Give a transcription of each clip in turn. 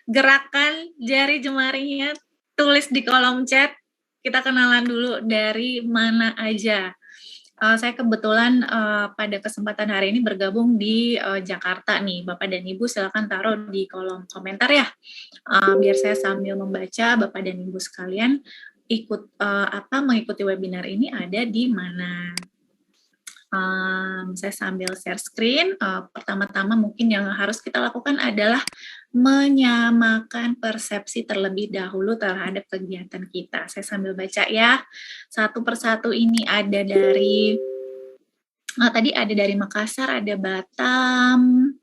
gerakan jari jemarinya, tulis di kolom chat. Kita kenalan dulu dari mana aja. Saya kebetulan pada kesempatan hari ini bergabung di Jakarta nih, Bapak dan Ibu silakan taruh di kolom komentar ya, biar saya sambil membaca Bapak dan Ibu sekalian mengikuti webinar ini ada di mana. Saya sambil share screen. Pertama-tama mungkin yang harus kita lakukan adalah menyamakan persepsi terlebih dahulu terhadap kegiatan kita. Saya sambil baca ya. Satu persatu ini ada dari tadi ada dari Makassar, ada Batam,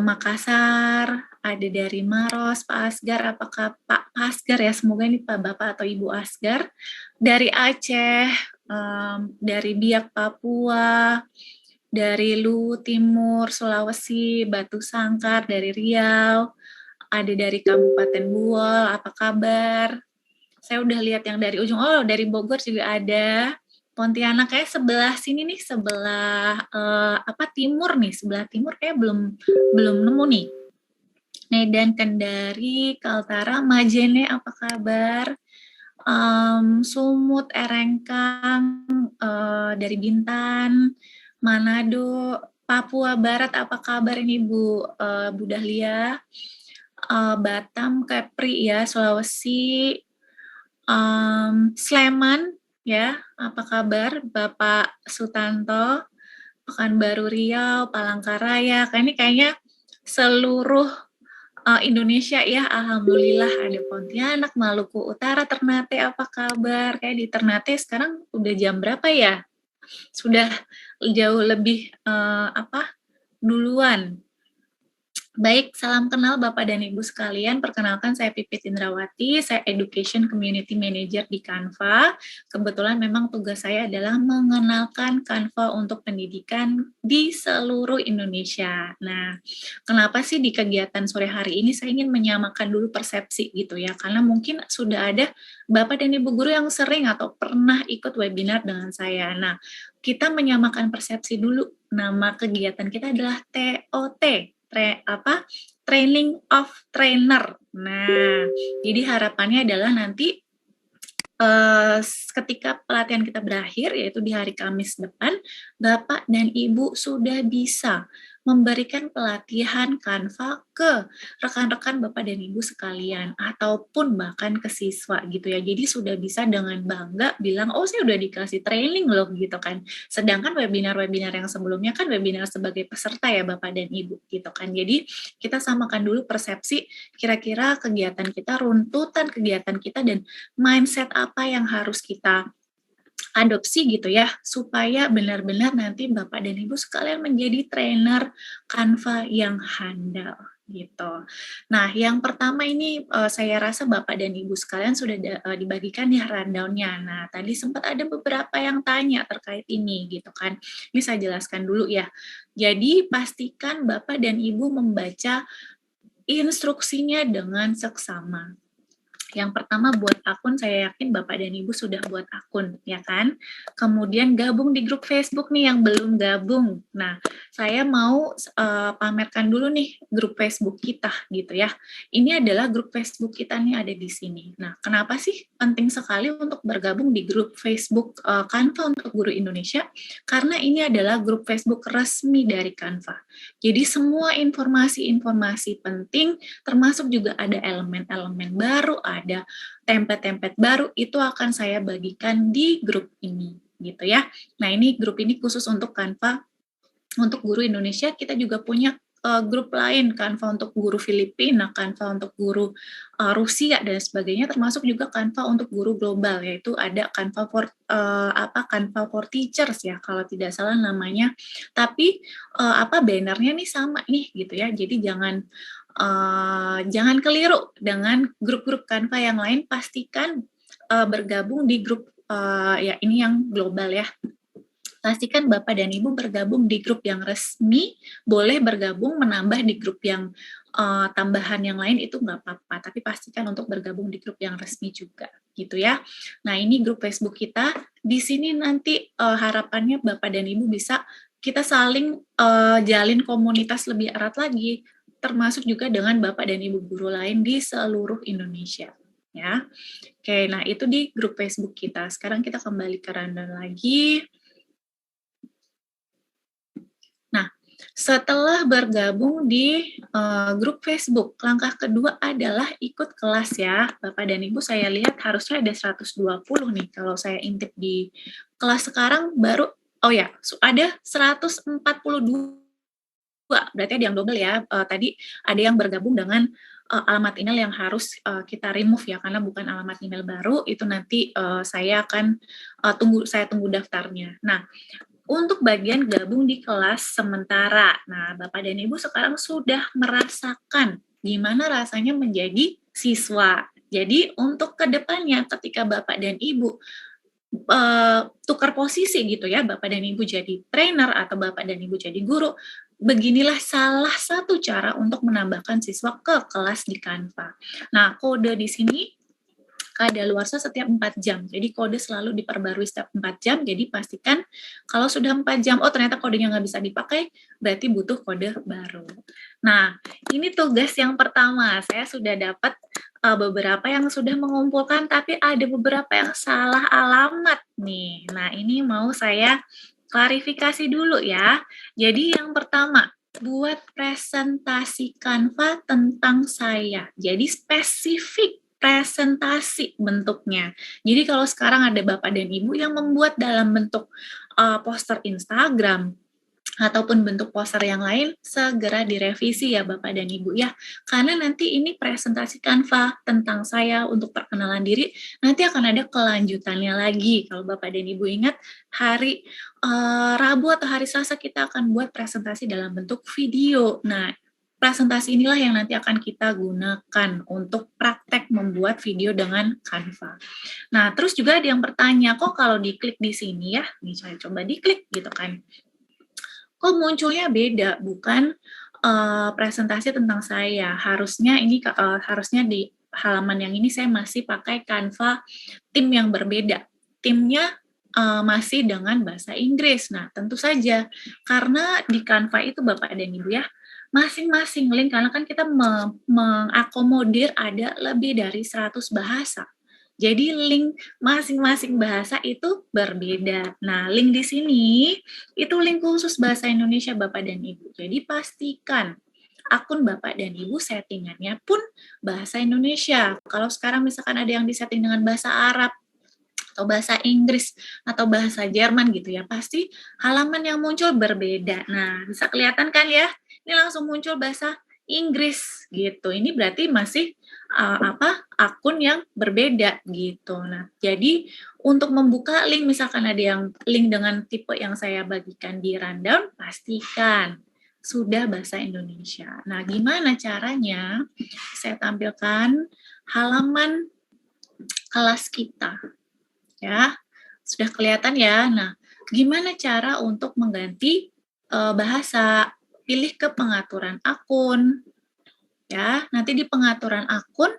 Makassar, ada dari Maros, Pak Asgar, apakah Pak Asgar ya, semoga ini Pak Bapak atau Ibu Asgar, dari Aceh, dari Biak Papua, dari Lu Timur, Sulawesi, Batu Sangkar, dari Riau, ada dari Kabupaten Buol, apa kabar? Saya udah lihat yang dari ujung, dari Bogor juga ada, Pontianak kayak sebelah sini nih, sebelah timur nih, sebelah timur kayak belum nemu nih. Medan, Kendari, Kaltara, Majene apa kabar? Sumut, Erengkang, dari Bintan, Manado, Papua Barat apa kabar ini Bu Dahlia? Batam, Kepri ya, Sulawesi, Sleman ya, apa kabar Bapak Sutanto, Pekanbaru Riau, Palangkaraya, kayaknya seluruh Indonesia ya, alhamdulillah ada Pontianak, Maluku Utara, Ternate apa kabar? Kayak di Ternate sekarang udah jam berapa ya? Sudah jauh lebih duluan. Baik, salam kenal Bapak dan Ibu sekalian. Perkenalkan saya Pipit Indrawati, saya Education Community Manager di Canva. Kebetulan memang tugas saya adalah mengenalkan Canva untuk pendidikan di seluruh Indonesia. Nah, kenapa sih di kegiatan sore hari ini saya ingin menyamakan dulu persepsi gitu ya, karena mungkin sudah ada Bapak dan Ibu guru yang sering atau pernah ikut webinar dengan saya. Nah, kita menyamakan persepsi dulu. Nama kegiatan kita adalah TOT. Training of Trainer. Nah, jadi harapannya adalah nanti ketika pelatihan kita berakhir, yaitu di hari Kamis depan, Bapak dan Ibu sudah bisa memberikan pelatihan Canva ke rekan-rekan Bapak dan Ibu sekalian, ataupun bahkan ke siswa gitu ya. Jadi sudah bisa dengan bangga bilang, saya udah dikasih training loh gitu kan. Sedangkan webinar-webinar yang sebelumnya kan webinar sebagai peserta ya Bapak dan Ibu gitu kan. Jadi kita samakan dulu persepsi kira-kira kegiatan kita, runtutan kegiatan kita, dan mindset apa yang harus kita adopsi gitu ya, supaya benar-benar nanti Bapak dan Ibu sekalian menjadi trainer Canva yang handal gitu. Nah, yang pertama ini saya rasa Bapak dan Ibu sekalian sudah dibagikan ya rundown-nya. Nah, tadi sempat ada beberapa yang tanya terkait ini gitu kan. Ini saya jelaskan dulu ya. Jadi pastikan Bapak dan Ibu membaca instruksinya dengan seksama. Yang pertama buat akun, saya yakin Bapak dan Ibu sudah buat akun, ya kan? Kemudian gabung di grup Facebook nih yang belum gabung. Nah, saya mau pamerkan dulu nih grup Facebook kita gitu ya. Ini adalah grup Facebook kita nih ada di sini. Nah, kenapa sih penting sekali untuk bergabung di grup Facebook Canva untuk Guru Indonesia? Karena ini adalah grup Facebook resmi dari Canva. Jadi semua informasi-informasi penting, termasuk juga ada elemen-elemen baru, ada template-template baru, itu akan saya bagikan di grup ini gitu ya. Nah, ini grup ini khusus untuk Canva untuk Guru Indonesia. Kita juga punya grup lain, Canva untuk guru Filipina, Canva untuk guru Rusia dan sebagainya, termasuk juga Canva untuk guru global, yaitu ada Canva for Teachers ya kalau tidak salah namanya. Tapi bannernya nih sama nih gitu ya. Jadi jangan keliru dengan grup-grup Canva yang lain. Pastikan bergabung di grup ya ini yang global ya. Pastikan Bapak dan Ibu bergabung di grup yang resmi, boleh bergabung menambah di grup yang tambahan yang lain itu nggak apa-apa, tapi pastikan untuk bergabung di grup yang resmi juga, gitu ya. Nah, ini grup Facebook kita, di sini nanti harapannya Bapak dan Ibu bisa kita saling jalin komunitas lebih erat lagi, termasuk juga dengan Bapak dan Ibu guru lain di seluruh Indonesia. Ya, oke. Nah itu di grup Facebook kita. Sekarang kita kembali ke rundown lagi. Nah, setelah bergabung di grup Facebook, langkah kedua adalah ikut kelas ya. Bapak dan Ibu saya lihat harusnya ada 120 nih. Kalau saya intip di kelas sekarang baru, oh ya, ada 142. Berarti ada yang double ya. Tadi ada yang bergabung dengan alamat email yang harus kita remove ya, karena bukan alamat email baru, itu nanti saya akan tunggu daftarnya. Nah, untuk bagian gabung di kelas sementara. Nah, Bapak dan Ibu sekarang sudah merasakan gimana rasanya menjadi siswa. Jadi, untuk kedepannya ketika Bapak dan Ibu tukar posisi gitu ya, Bapak dan Ibu jadi trainer atau Bapak dan Ibu jadi guru, beginilah salah satu cara untuk menambahkan siswa ke kelas di Canva. Nah, kode di sini kadaluarsa setiap 4 jam. Jadi kode selalu diperbarui setiap 4 jam, jadi pastikan kalau sudah 4 jam, oh ternyata kodenya nggak bisa dipakai, berarti butuh kode baru. Nah, ini tugas yang pertama. Saya sudah dapat beberapa yang sudah mengumpulkan, tapi ada beberapa yang salah alamat nih. Nah, ini mau saya klarifikasi dulu ya. Jadi yang pertama, buat presentasi Canva tentang saya. Jadi spesifik presentasi bentuknya. Jadi kalau sekarang ada Bapak dan Ibu yang membuat dalam bentuk poster Instagram ataupun bentuk poster yang lain, segera direvisi ya Bapak dan Ibu ya. Karena nanti ini presentasi Canva tentang saya untuk perkenalan diri, nanti akan ada kelanjutannya lagi. Kalau Bapak dan Ibu ingat, hari Rabu atau hari Selasa kita akan buat presentasi dalam bentuk video. Nah, presentasi inilah yang nanti akan kita gunakan untuk praktek membuat video dengan Canva. Nah, terus juga ada yang bertanya, kok kalau diklik di sini ya, nih saya coba diklik gitu kan, kok munculnya beda, bukan presentasi tentang saya. Harusnya ini harusnya di halaman yang ini saya masih pakai Canva tim yang berbeda. Timnya masih dengan bahasa Inggris. Nah, tentu saja karena di Canva itu Bapak dan Ibu ya, masing-masing link, karena kan kita mengakomodir ada lebih dari 100 bahasa. Jadi link masing-masing bahasa itu berbeda. Nah, link di sini itu link khusus bahasa Indonesia Bapak dan Ibu. Jadi pastikan akun Bapak dan Ibu settingannya pun bahasa Indonesia. Kalau sekarang misalkan ada yang disetting dengan bahasa Arab, atau bahasa Inggris, atau bahasa Jerman gitu ya, pasti halaman yang muncul berbeda. Nah, bisa kelihatan kan ya? Ini langsung muncul bahasa Inggris gitu. Ini berarti masih akun yang berbeda gitu. Nah, jadi untuk membuka link, misalkan ada yang link dengan tipe yang saya bagikan di rundown, pastikan sudah bahasa Indonesia. Nah, gimana caranya? Saya tampilkan halaman kelas kita. Ya, sudah kelihatan ya. Nah, gimana cara untuk mengganti bahasa? Pilih ke pengaturan akun. Ya, nanti di pengaturan akun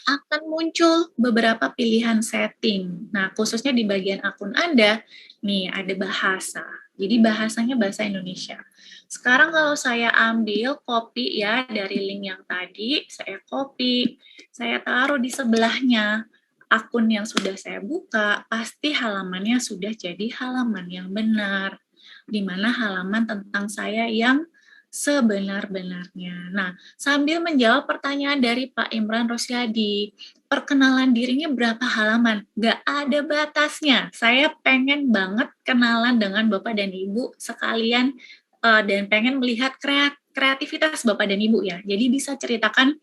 akan muncul beberapa pilihan setting. Nah, khususnya di bagian akun Anda, nih ada bahasa. Jadi bahasanya bahasa Indonesia. Sekarang kalau saya ambil copy ya dari link yang tadi, saya copy, saya taruh di sebelahnya akun yang sudah saya buka, pasti halamannya sudah jadi halaman yang benar. Di mana halaman tentang saya yang sebenar-benarnya. Nah, sambil menjawab pertanyaan dari Pak Imran Rosyadi, perkenalan dirinya berapa halaman? Gak ada batasnya. Saya pengen banget kenalan dengan Bapak dan Ibu sekalian dan pengen melihat kreativitas Bapak dan Ibu ya. Jadi bisa ceritakan,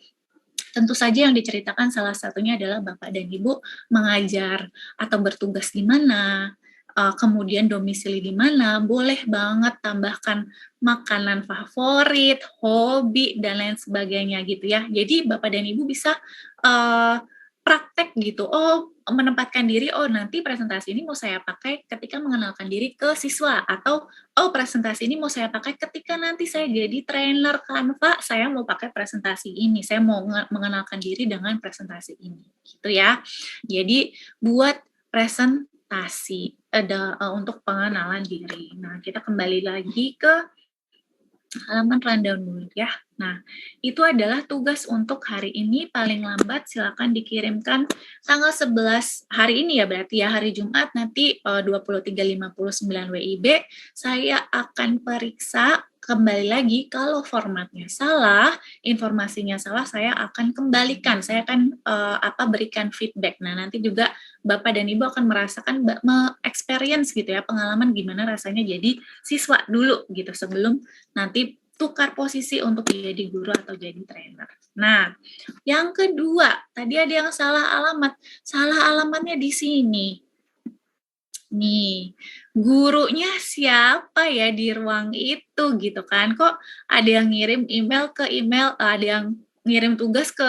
tentu saja yang diceritakan salah satunya adalah Bapak dan Ibu mengajar atau bertugas di mana, kemudian domisili di mana, boleh banget tambahkan makanan favorit, hobi, dan lain sebagainya gitu ya. Jadi Bapak dan Ibu bisa praktek gitu, menempatkan diri, nanti presentasi ini mau saya pakai ketika mengenalkan diri ke siswa, atau presentasi ini mau saya pakai ketika nanti saya jadi trainer Canva, saya mau pakai presentasi ini, saya mau mengenalkan diri dengan presentasi ini, gitu ya. Jadi buat presentasi untuk pengenalan diri. Nah, kita kembali lagi ke halaman rundown dulu ya. Nah, itu adalah tugas untuk hari ini, paling lambat silakan dikirimkan tanggal 11 hari ini ya, berarti ya hari Jumat nanti 23.59 WIB saya akan periksa kembali lagi. Kalau formatnya salah, informasinya salah, saya akan kembalikan, saya akan berikan feedback. Nah, nanti juga Bapak dan Ibu akan merasakan experience gitu ya, pengalaman gimana rasanya jadi siswa dulu gitu sebelum nanti tukar posisi untuk jadi guru atau jadi trainer. Nah, yang kedua, tadi ada yang salah alamat. Salah alamatnya di sini. Nih, gurunya siapa ya di ruang itu gitu kan? Kok ada yang ngirim email ke email, ada yang ngirim tugas ke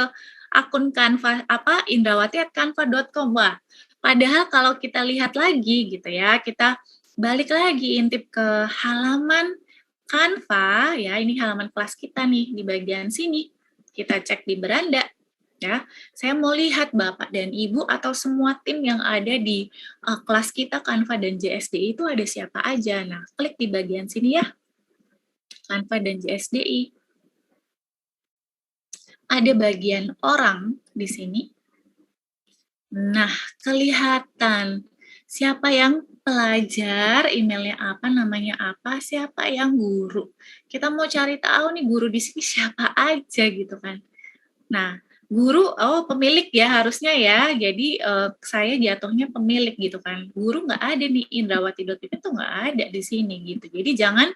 akun Canva indrawati@canva.com. Wah, padahal kalau kita lihat lagi gitu ya, kita balik lagi intip ke halaman Canva ya, ini halaman kelas kita nih di bagian sini. Kita cek di beranda ya. Saya mau lihat Bapak dan Ibu atau semua tim yang ada di kelas kita Canva dan JSDI itu ada siapa aja. Nah, klik di bagian sini ya. Canva dan JSDI. Ada bagian orang di sini. Nah, kelihatan siapa yang pelajar, emailnya apa, namanya apa, siapa yang guru. Kita mau cari tahu nih guru di sini siapa aja gitu kan. Nah, guru, oh pemilik ya harusnya ya, jadi saya jatuhnya pemilik gitu kan. Guru nggak ada nih, indrawati.pip itu nggak ada di sini gitu. Jadi jangan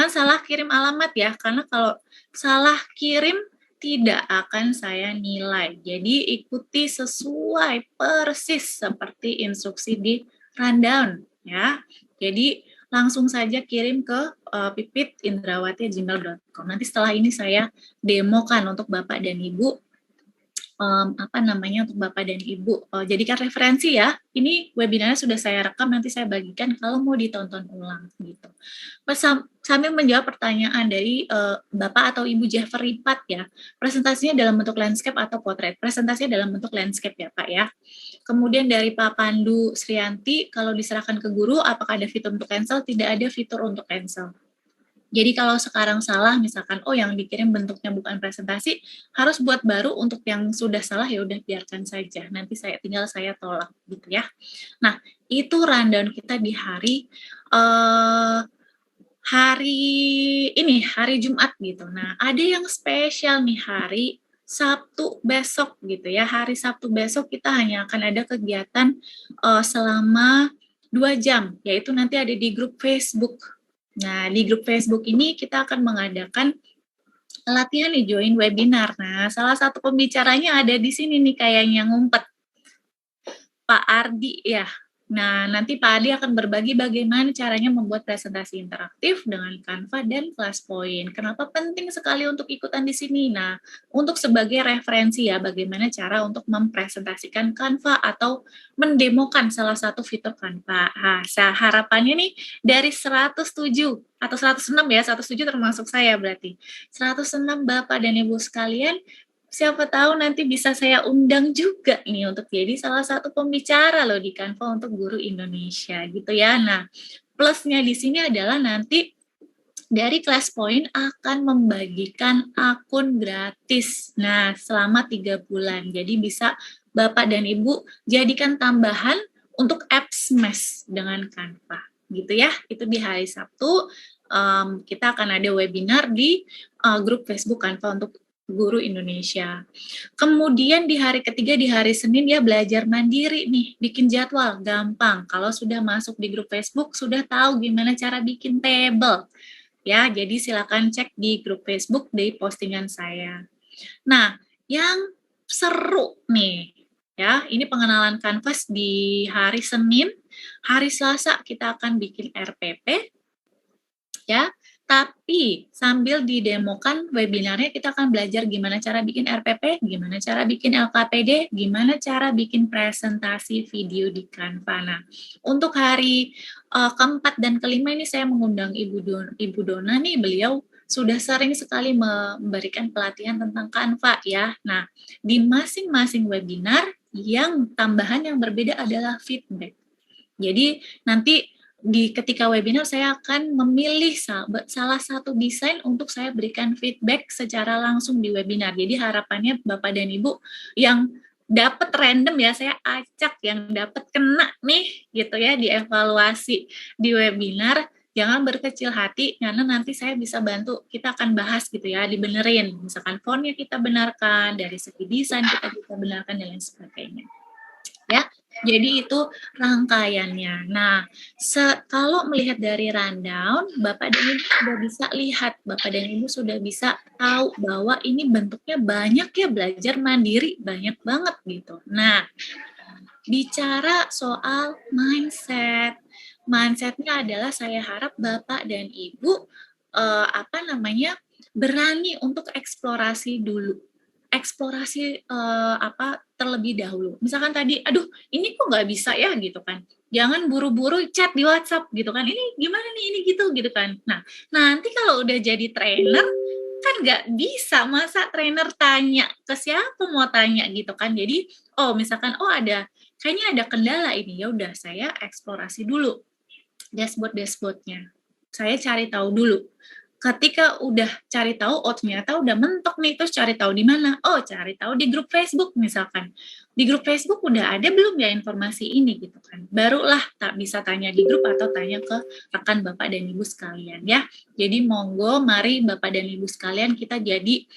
salah kirim alamat ya, karena kalau salah kirim tidak akan saya nilai. Jadi ikuti sesuai persis seperti instruksi di rundown ya. Jadi langsung saja kirim ke pipit.indrawati@gmail.com. Nanti setelah ini saya demokan untuk Bapak dan Ibu, untuk Bapak dan Ibu jadikan referensi ya. Ini webinarnya sudah saya rekam, nanti saya bagikan kalau mau ditonton ulang gitu. Sambil menjawab pertanyaan dari Bapak atau Ibu Jeffrey Pat ya, presentasinya dalam bentuk landscape atau potret? Presentasinya dalam bentuk landscape ya Pak ya. Kemudian dari Pak Pandu Srianti, kalau diserahkan ke guru, apakah ada fitur untuk cancel? Tidak ada fitur untuk cancel. Jadi kalau sekarang salah, misalkan, oh yang dikirim bentuknya bukan presentasi, harus buat baru. Untuk yang sudah salah, ya udah biarkan saja. Nanti tinggal saya tolak gitu ya. Nah, itu rundown kita di hari Jumat gitu. Nah, ada yang spesial nih hari Sabtu besok gitu ya. Hari Sabtu besok kita hanya akan ada kegiatan selama 2 jam, yaitu nanti ada di grup Facebook. Nah, di grup Facebook ini kita akan mengadakan latihan nih, join webinar. Nah, salah satu pembicaranya ada di sini nih kayaknya ngumpet. Pak Ardi ya. Nah, nanti Pak Ardi akan berbagi bagaimana caranya membuat presentasi interaktif dengan Canva dan ClassPoint. Kenapa penting sekali untuk ikutan di sini? Nah, untuk sebagai referensi ya, bagaimana cara untuk mempresentasikan Canva atau mendemokan salah satu fitur Canva. Nah, harapannya nih dari 107 atau 106 ya, 107 termasuk saya berarti. 106 Bapak dan Ibu sekalian, siapa tahu nanti bisa saya undang juga nih untuk jadi salah satu pembicara loh di Canva untuk guru Indonesia gitu ya. Nah, plusnya di sini adalah nanti dari ClassPoint akan membagikan akun gratis. Nah, selama 3 bulan. Jadi bisa Bapak dan Ibu jadikan tambahan untuk apps Mesh dengan Canva. Gitu ya. Itu di hari Sabtu. Kita akan ada webinar di grup Facebook Canva untuk guru Indonesia. Kemudian di hari ketiga, di hari Senin ya belajar mandiri nih, bikin jadwal, gampang. Kalau sudah masuk di grup Facebook, sudah tahu gimana cara bikin table. Ya, jadi silakan cek di grup Facebook di postingan saya. Nah, yang seru nih, ya, ini pengenalan Canvas di hari Senin. Hari Selasa kita akan bikin RPP, ya. Tapi sambil didemokan webinarnya kita akan belajar gimana cara bikin RPP, gimana cara bikin LKPD, gimana cara bikin presentasi video di Canva. Nah, untuk hari keempat dan kelima ini saya mengundang Ibu Dona nih, beliau sudah sering sekali memberikan pelatihan tentang Canva ya. Nah, di masing-masing webinar yang tambahan yang berbeda adalah feedback. Jadi nanti ketika webinar saya akan memilih salah satu desain untuk saya berikan feedback secara langsung di webinar. Jadi harapannya Bapak dan Ibu yang dapat random ya, saya acak yang dapat kena nih gitu ya, dievaluasi di webinar. Jangan berkecil hati, karena nanti saya bisa bantu, kita akan bahas gitu ya, dibenerin. Misalkan fontnya kita benarkan, dari segi desain kita bisa benarkan, dan lain sebagainya. Ya, jadi itu rangkaiannya. Nah, kalau melihat dari rundown, Bapak dan Ibu sudah bisa lihat, Bapak dan Ibu sudah bisa tahu bahwa ini bentuknya banyak ya, belajar mandiri, banyak banget gitu. Nah, bicara soal mindsetnya adalah saya harap Bapak dan Ibu berani untuk eksplorasi dulu, terlebih dahulu. Misalkan tadi, aduh ini kok nggak bisa ya gitu kan, jangan buru-buru chat di WhatsApp gitu kan, ini gimana nih, ini gitu kan. Nah, nanti kalau udah jadi trainer kan nggak bisa, masa trainer tanya ke siapa mau tanya gitu kan. Jadi misalkan kayaknya ada kendala ini, ya udah saya eksplorasi dulu dashboardnya. Saya cari tahu dulu. Ketika udah cari tahu, ternyata udah mentok nih, terus cari tahu di mana? Cari tahu di grup Facebook misalkan. Di grup Facebook udah ada belum ya informasi ini gitu kan. Barulah bisa tanya di grup atau tanya ke rekan Bapak dan Ibu sekalian ya. Jadi monggo, mari Bapak dan Ibu sekalian kita jadi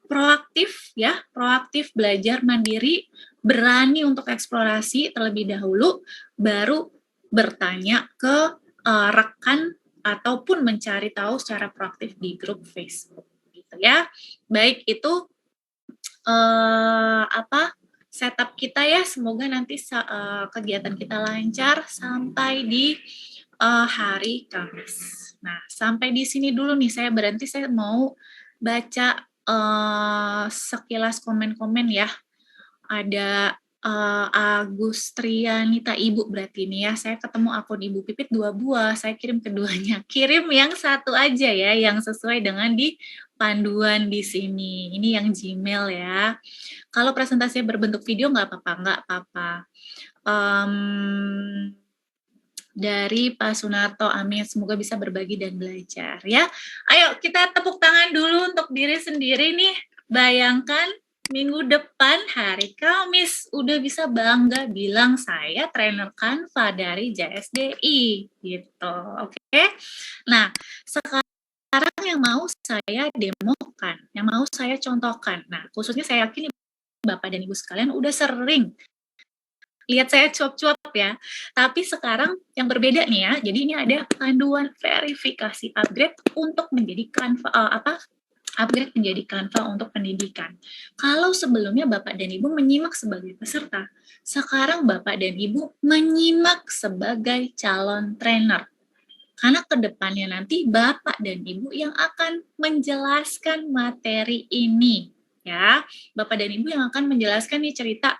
proaktif belajar mandiri, berani untuk eksplorasi terlebih dahulu, baru bertanya ke rekan ataupun mencari tahu secara proaktif di grup Facebook gitu ya. Baik, itu setup kita ya, semoga nanti kegiatan kita lancar sampai di hari Kamis. Nah, sampai di sini dulu nih, saya berhenti, saya mau baca sekilas komen-komen ya. Ada Agustrianita, Ibu berarti ini ya, saya ketemu akun Ibu Pipit 2 buah, saya kirim keduanya. Kirim yang satu aja ya, yang sesuai dengan di panduan di sini. Ini yang Gmail ya. Kalau presentasinya berbentuk video nggak apa-apa. Dari Pak Sunarto, amin, semoga bisa berbagi dan belajar ya. Ayo kita tepuk tangan dulu untuk diri sendiri nih. Bayangkan minggu depan hari Kamis udah bisa bangga bilang saya trainer Canva dari JSDI gitu. Oke. Nah, sekarang yang mau saya demokan, yang mau saya contohkan. Nah, khususnya saya yakin Bapak dan Ibu sekalian udah sering lihat saya cuap-cuap ya. Tapi sekarang yang berbeda nih ya. Jadi ini ada panduan verifikasi upgrade untuk menjadi Canva upgrade menjadi Canva untuk pendidikan. Kalau sebelumnya Bapak dan Ibu menyimak sebagai peserta, sekarang Bapak dan Ibu menyimak sebagai calon trainer. Karena ke depannya nanti Bapak dan Ibu yang akan menjelaskan materi ini. Ya, Bapak dan Ibu yang akan menjelaskan nih cerita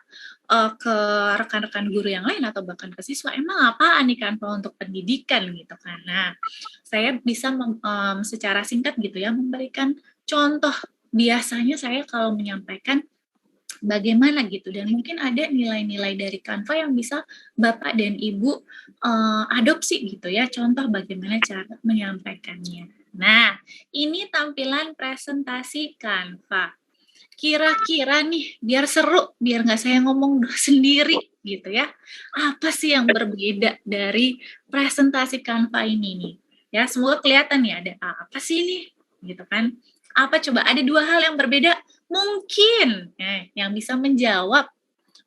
ke rekan-rekan guru yang lain atau bahkan ke siswa, emang apaan nih Canva untuk pendidikan gitu kan. Nah, saya bisa secara singkat gitu ya memberikan contoh. Biasanya saya kalau menyampaikan bagaimana gitu, dan mungkin ada nilai-nilai dari Canva yang bisa Bapak dan Ibu adopsi gitu ya, contoh bagaimana cara menyampaikannya. Nah, ini tampilan presentasi Canva. Kira-kira nih, biar seru, biar nggak saya ngomong sendiri gitu ya, apa sih yang berbeda dari presentasi Canva ini nih? Ya, semoga kelihatan ya, ada apa sih nih? Gitu kan. Apa coba, ada 2 hal yang berbeda? Mungkin, yang bisa menjawab,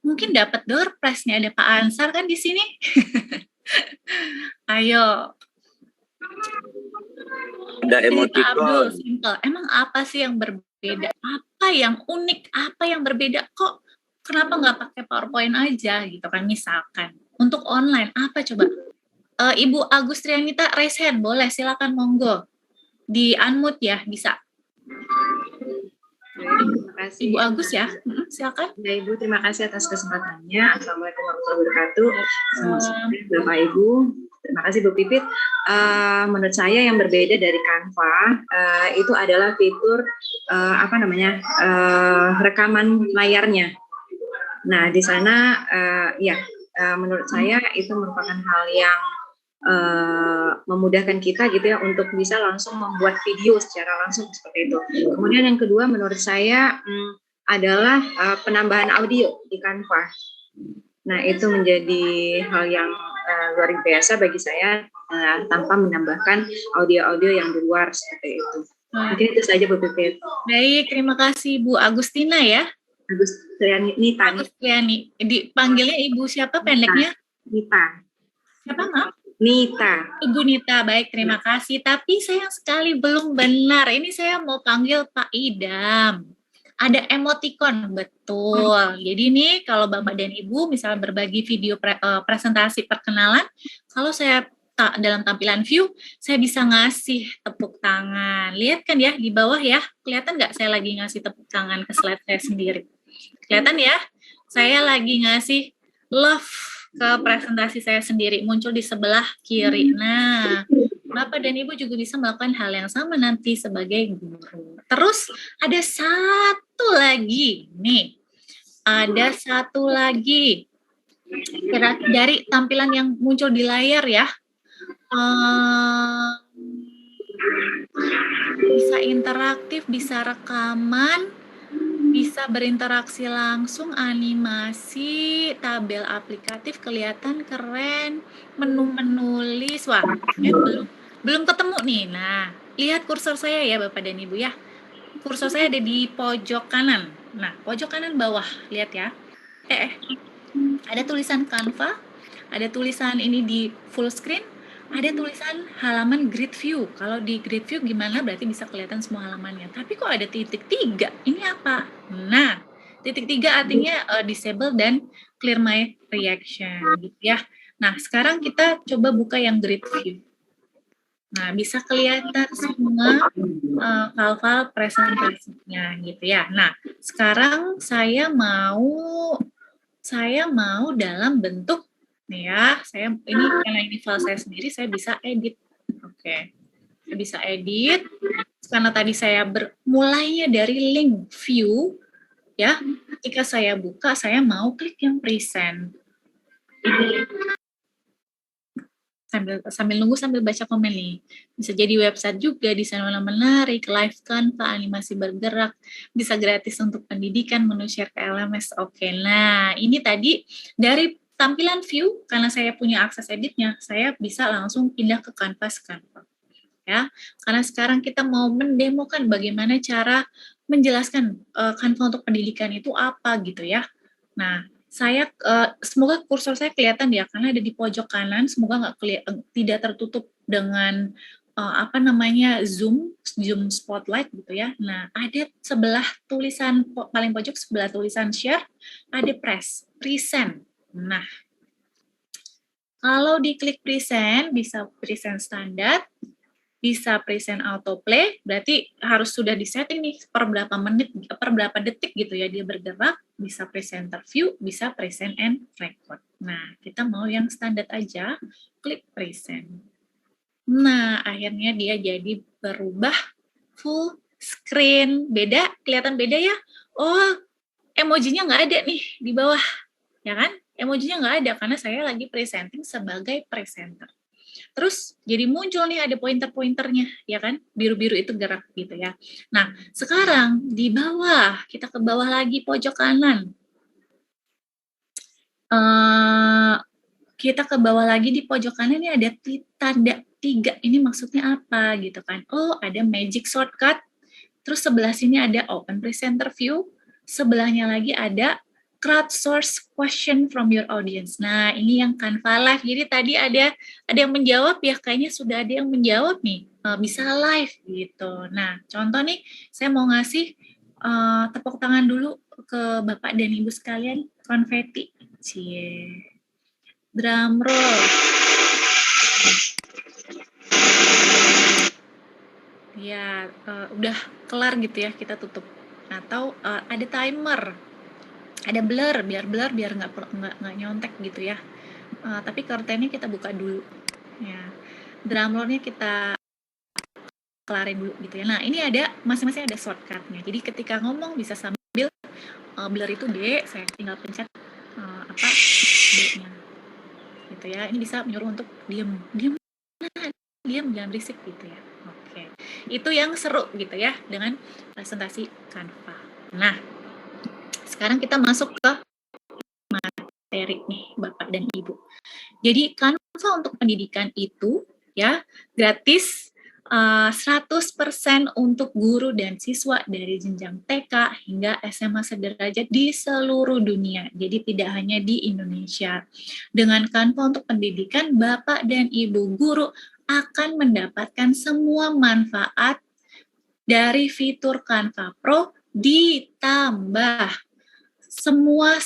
mungkin dapat door prize nih, ada Pak Ansar kan di sini. Ayo. Ada emoticon. Simple. Emang apa sih yang berbeda? Apa yang unik? Apa yang berbeda? Kok kenapa nggak pakai PowerPoint aja gitu kan misalkan? Untuk online, apa coba? Ibu Agustrianita raise hand, boleh, silakan monggo. Di unmute ya, bisa. Terima kasih Ibu Agus ya, silakan. Ya Ibu, terima kasih atas kesempatannya. Assalamualaikum warahmatullahi wabarakatuh. Bapak Ibu, terima kasih Bu Pipit. Menurut saya yang berbeda dari Canva itu adalah fitur rekaman layarnya. Nah di sana menurut saya itu merupakan hal yang memudahkan kita gitu ya untuk bisa langsung membuat video secara langsung seperti itu. Kemudian yang kedua menurut saya adalah penambahan audio di Canva. Nah itu menjadi hal yang luar biasa bagi saya tanpa menambahkan audio-audio yang di luar seperti itu. Mungkin itu saja Bu Pipit. Baik, terima kasih Bu Agustina ya. Agustiani. Dipanggilnya Ibu siapa pendeknya? Nita. Siapa maaf? Nita. Ibu Nita, baik terima kasih. Tapi sayang sekali belum benar. Ini saya mau panggil Pak Idam. Ada emoticon, betul. Jadi nih kalau Bapak dan Ibu misalnya berbagi video presentasi perkenalan, kalau saya dalam tampilan view, saya bisa ngasih tepuk tangan. Lihat kan ya di bawah ya, kelihatan nggak saya lagi ngasih tepuk tangan ke slide saya sendiri? Kelihatan ya, saya lagi ngasih love ke presentasi saya sendiri, muncul di sebelah kiri. Nah, Bapak dan Ibu juga bisa melakukan hal yang sama nanti sebagai guru. Terus ada satu lagi, nih, ada satu lagi dari tampilan yang muncul di layar ya. Bisa interaktif, bisa rekaman, bisa berinteraksi langsung, animasi, tabel aplikatif, kelihatan keren, menu menulis, wah, belum ketemu nih. Nah, lihat kursor saya ya Bapak dan Ibu ya. Kursor saya ada di pojok kanan. Nah, pojok kanan bawah, lihat ya. Ada tulisan Canva, ada tulisan ini di full screen, ada tulisan halaman grid view. Kalau di grid view gimana berarti bisa kelihatan semua halamannya. Tapi kok ada titik 3? Ini apa? Nah, titik 3 artinya disable dan clear my reaction gitu ya. Nah, sekarang kita coba buka yang grid view. Nah, bisa kelihatan semua file-file presentasinya gitu ya. Nah, sekarang saya mau dalam bentuk nih ya, ini karena ini file saya sendiri, saya bisa edit. Oke, saya bisa edit. Karena tadi saya mulainya dari link view, ya. Ketika saya buka, saya mau klik yang present. Sambil nunggu sambil baca komen nih. Bisa jadi website juga, desain warna menarik, live Canva, animasi bergerak, bisa gratis untuk pendidikan, menu share ke LMS. Oke, nah ini tadi dari tampilan view, karena saya punya akses editnya, saya bisa langsung pindah ke Canvas Canva. Ya, karena sekarang kita mau mendemokan bagaimana cara menjelaskan Canva untuk pendidikan itu apa gitu ya. Nah, saya semoga kursor saya kelihatan ya, karena ada di pojok kanan, semoga tidak tertutup dengan zoom spotlight gitu ya. Nah, ada sebelah tulisan paling pojok, sebelah tulisan share, ada present. Nah, kalau diklik present, bisa present standar, bisa present autoplay, berarti harus sudah disetting nih per berapa menit, per berapa detik gitu ya dia bergerak, bisa presenter view, bisa present and record. Nah, kita mau yang standar aja, klik present. Nah, akhirnya dia jadi berubah full screen. Beda, kelihatan beda ya? Oh, emojinya nggak ada nih di bawah, ya kan? Emojinya nggak ada karena saya lagi presenting sebagai presenter. Terus jadi muncul nih ada pointer-pointernya, ya kan? Biru-biru itu gerak gitu ya. Nah, sekarang di bawah, kita ke bawah lagi pojok kanan. Kita ke bawah lagi di pojok kanan ini ada tanda 3. Ini maksudnya apa gitu kan? Oh, ada magic shortcut. Terus sebelah sini ada open presenter view. Sebelahnya lagi ada crowdsource question from your audience. Nah, ini yang Canva Live. Jadi tadi ada yang menjawab ya, kayaknya sudah ada yang menjawab nih. Bisa live gitu. Nah, contoh nih, saya mau ngasih tepuk tangan dulu ke Bapak dan Ibu sekalian, konfeti. Cie. Drum roll. Ya, udah kelar gitu ya, kita tutup. Atau ada timer. Ada blur biar nggak nyontek gitu ya. Tapi curtainnya kita buka dulu ya. Drum roll-nya kita kelarin dulu gitu ya. Nah, ini ada masing-masing ada shortcut-nya. Jadi ketika ngomong bisa sambil blur itu D, saya tinggal pencet D-nya. gitu ya. Ini bisa menyuruh untuk diam, diam, jangan berisik gitu ya. Oke, itu yang seru gitu ya dengan presentasi Canva. Nah, sekarang kita masuk ke materi nih Bapak dan Ibu. Jadi Canva untuk pendidikan itu ya gratis 100% untuk guru dan siswa dari jenjang TK hingga SMA sederajat di seluruh dunia. Jadi tidak hanya di Indonesia. Dengan Canva untuk pendidikan, Bapak dan Ibu guru akan mendapatkan semua manfaat dari fitur Canva Pro ditambah semua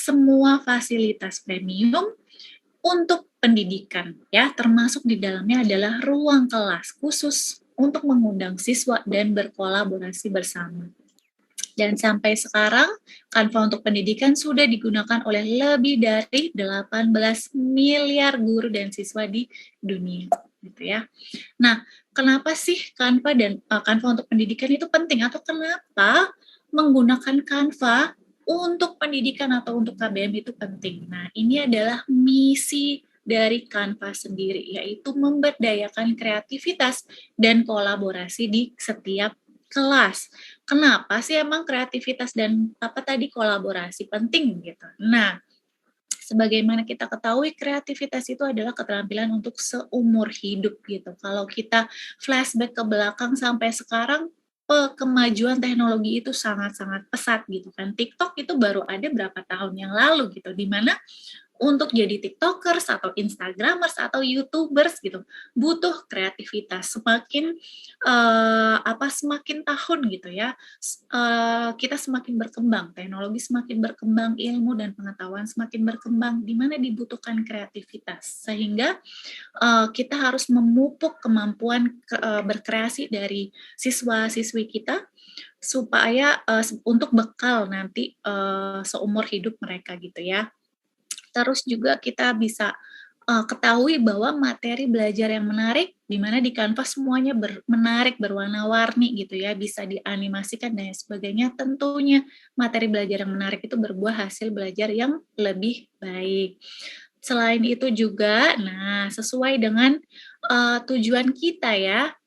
fasilitas premium untuk pendidikan ya, termasuk di dalamnya adalah ruang kelas khusus untuk mengundang siswa dan berkolaborasi bersama. Dan sampai sekarang Canva untuk pendidikan sudah digunakan oleh lebih dari 18 miliar guru dan siswa di dunia gitu ya. Nah, kenapa sih Canva untuk pendidikan itu penting atau kenapa menggunakan Canva untuk pendidikan atau untuk KBM itu penting? Nah, ini adalah misi dari Canva sendiri, yaitu memberdayakan kreativitas dan kolaborasi di setiap kelas. Kenapa sih emang kreativitas dan kolaborasi penting gitu? Nah, sebagaimana kita ketahui kreativitas itu adalah keterampilan untuk seumur hidup gitu. Kalau kita flashback ke belakang sampai sekarang, kemajuan teknologi itu sangat-sangat pesat gitu kan. TikTok itu baru ada berapa tahun yang lalu gitu, di mana untuk jadi TikTokers atau Instagramers atau YouTubers gitu butuh kreativitas. Semakin tahun gitu ya, kita semakin berkembang, teknologi semakin berkembang, ilmu dan pengetahuan semakin berkembang, di mana dibutuhkan kreativitas sehingga kita harus memupuk kemampuan berkreasi dari siswa-siswi kita supaya untuk bekal nanti seumur hidup mereka gitu ya. Terus juga kita bisa ketahui bahwa materi belajar yang menarik, di mana di Canva semuanya menarik, berwarna-warni gitu ya, bisa dianimasikan dan sebagainya. Tentunya materi belajar yang menarik itu berbuah hasil belajar yang lebih baik. Selain itu juga, nah sesuai dengan tujuan kita ya,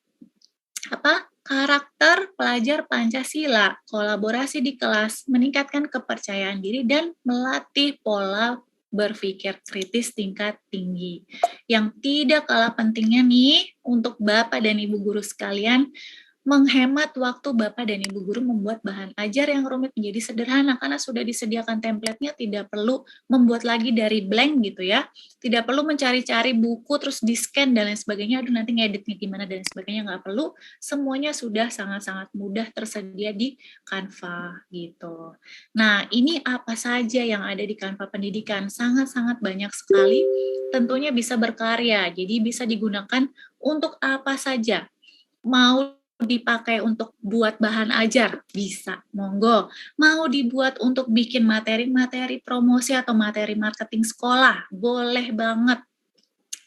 karakter pelajar Pancasila, kolaborasi di kelas, meningkatkan kepercayaan diri dan melatih pola berpikir kritis tingkat tinggi. Yang tidak kalah pentingnya nih untuk Bapak dan Ibu guru sekalian, menghemat waktu Bapak dan Ibu guru membuat bahan ajar yang rumit menjadi sederhana karena sudah disediakan template-nya, tidak perlu membuat lagi dari blank gitu ya. Tidak perlu mencari-cari buku terus di-scan dan lain sebagainya, aduh nanti ngeditnya gimana dan sebagainya, nggak perlu. Semuanya sudah sangat-sangat mudah tersedia di Canva gitu. Nah, ini apa saja yang ada di Canva pendidikan? Sangat-sangat banyak sekali, tentunya bisa berkarya. Jadi bisa digunakan untuk apa saja. Mau dipakai untuk buat bahan ajar, bisa, monggo. Mau dibuat untuk bikin materi-materi promosi atau materi marketing sekolah, boleh banget.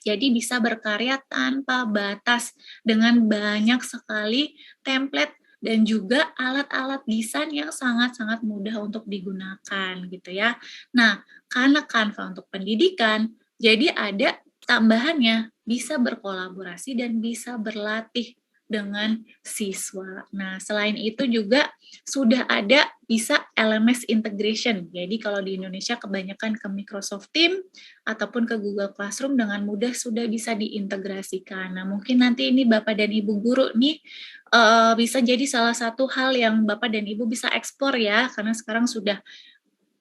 Jadi bisa berkarya tanpa batas dengan banyak sekali template dan juga alat-alat desain yang sangat-sangat mudah untuk digunakan gitu ya. Nah, karena Canva untuk pendidikan, jadi ada tambahannya, bisa berkolaborasi dan bisa berlatih dengan siswa. Nah, selain itu juga sudah ada bisa LMS integration. Jadi kalau di Indonesia kebanyakan ke Microsoft Teams ataupun ke Google Classroom dengan mudah sudah bisa diintegrasikan. Nah, mungkin nanti ini Bapak dan Ibu guru nih bisa jadi salah satu hal yang Bapak dan Ibu bisa eksplor ya, karena sekarang sudah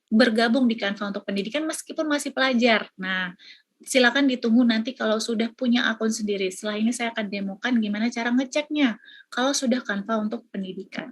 bergabung di Canva untuk pendidikan meskipun masih pelajar. Nah, silakan ditunggu nanti kalau sudah punya akun sendiri. Setelah ini saya akan demokan gimana cara ngeceknya kalau sudah Canva untuk pendidikan.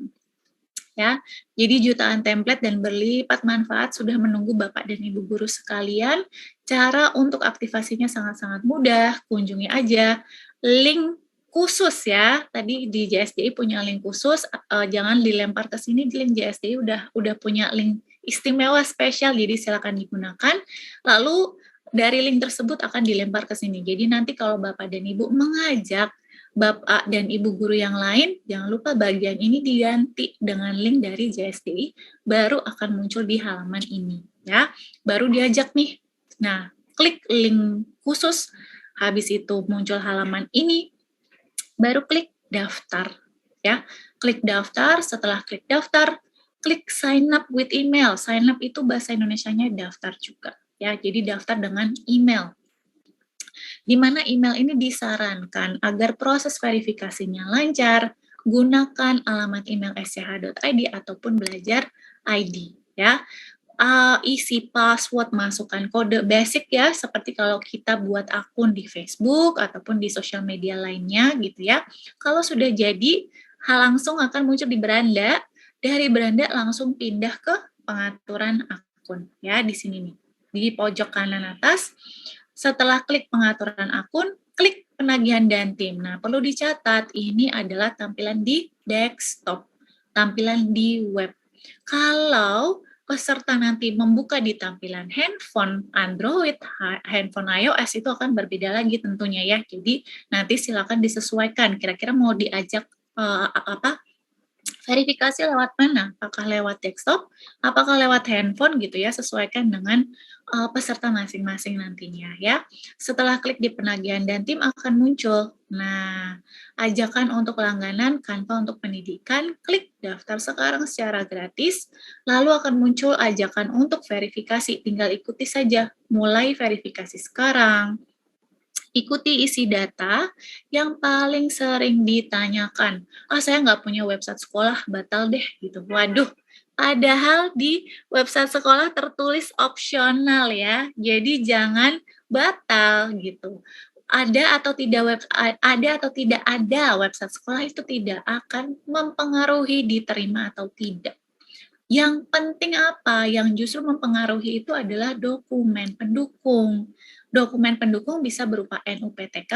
Ya, jadi jutaan template dan berlipat manfaat sudah menunggu Bapak dan Ibu guru sekalian. Cara untuk aktivasinya sangat-sangat mudah, kunjungi aja link khusus ya. Tadi di JSDI punya link khusus, jangan dilempar ke sini, di link JSDI udah punya link istimewa spesial, jadi silakan digunakan. Lalu dari link tersebut akan dilempar ke sini. Jadi nanti kalau Bapak dan Ibu mengajak Bapak dan Ibu guru yang lain, jangan lupa bagian ini diganti dengan link dari JSDI, baru akan muncul di halaman ini ya. Baru diajak nih. Nah, klik link khusus, habis itu muncul halaman ini, baru klik daftar, ya. Klik daftar, setelah klik daftar, klik sign up with email. Sign up itu bahasa Indonesianya daftar juga, ya. Jadi daftar dengan email. Di mana email ini disarankan agar proses verifikasinya lancar, gunakan alamat email sch.id ataupun belajar ID, ya. Isi password, masukkan kode basic ya, seperti kalau kita buat akun di Facebook ataupun di sosial media lainnya gitu ya. Kalau sudah jadi, langsung akan muncul di beranda, dari beranda langsung pindah ke pengaturan akun ya, di sini nih, di pojok kanan atas. Setelah klik pengaturan akun, klik penagihan Dantim. Nah, perlu dicatat, ini adalah tampilan di desktop, tampilan di web. Kalau peserta nanti membuka di tampilan handphone Android, handphone iOS itu akan berbeda lagi tentunya ya. Jadi nanti silakan disesuaikan. Kira-kira mau diajak verifikasi lewat mana? Apakah lewat desktop? Apakah lewat handphone gitu ya? Sesuaikan dengan peserta masing-masing nantinya ya. Setelah klik di penagihan Dantim akan muncul. Nah, ajakan untuk langganan Canva untuk pendidikan, klik daftar sekarang secara gratis, lalu akan muncul ajakan untuk verifikasi. Tinggal ikuti saja, mulai verifikasi sekarang. Ikuti isi data yang paling sering ditanyakan. Saya nggak punya website sekolah, batal deh gitu. Waduh, padahal di website sekolah tertulis opsional ya. Jadi jangan batal gitu. Ada atau tidak ada website sekolah itu tidak akan mempengaruhi diterima atau tidak. Yang penting apa? Yang justru mempengaruhi itu adalah dokumen pendukung. Dokumen pendukung bisa berupa NUPTK,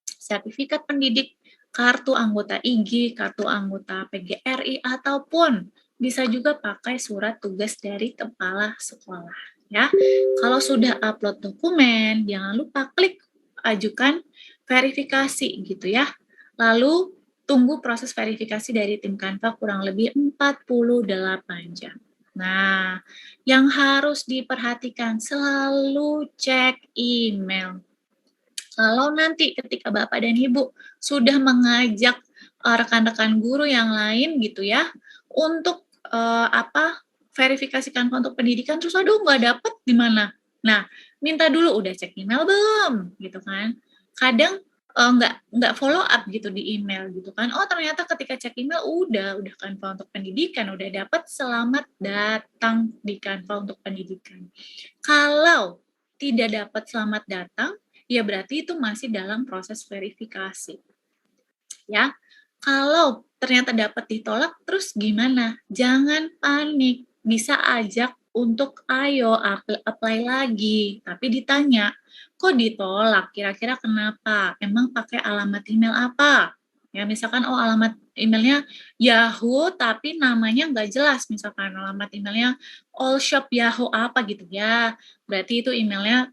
sertifikat pendidik, kartu anggota IG, kartu anggota PGRI, ataupun bisa juga pakai surat tugas dari kepala sekolah. Ya, kalau sudah upload dokumen, jangan lupa klik ajukan verifikasi gitu ya. Lalu tunggu proses verifikasi dari tim Canva kurang lebih 48 jam. Nah, yang harus diperhatikan selalu cek email. Kalau nanti ketika Bapak dan Ibu sudah mengajak rekan-rekan guru yang lain gitu ya untuk verifikasi Canva untuk pendidikan, terus aduh nggak dapet gimana? Nah, minta dulu udah cek email belum gitu kan? Kadang nggak follow up gitu di email gitu kan? Oh ternyata ketika cek email udah Canva untuk pendidikan, udah dapat selamat datang di Canva untuk pendidikan. Kalau tidak dapat selamat datang, ya berarti itu masih dalam proses verifikasi. Ya, kalau ternyata dapat ditolak, terus gimana? Jangan panik, bisa ajak untuk ayo apply lagi, tapi ditanya, kok ditolak? Kira-kira kenapa? Emang pakai alamat email apa? Ya, misalkan alamat emailnya Yahoo tapi namanya nggak jelas, misalkan alamat emailnya all shop Yahoo apa gitu ya. Berarti itu emailnya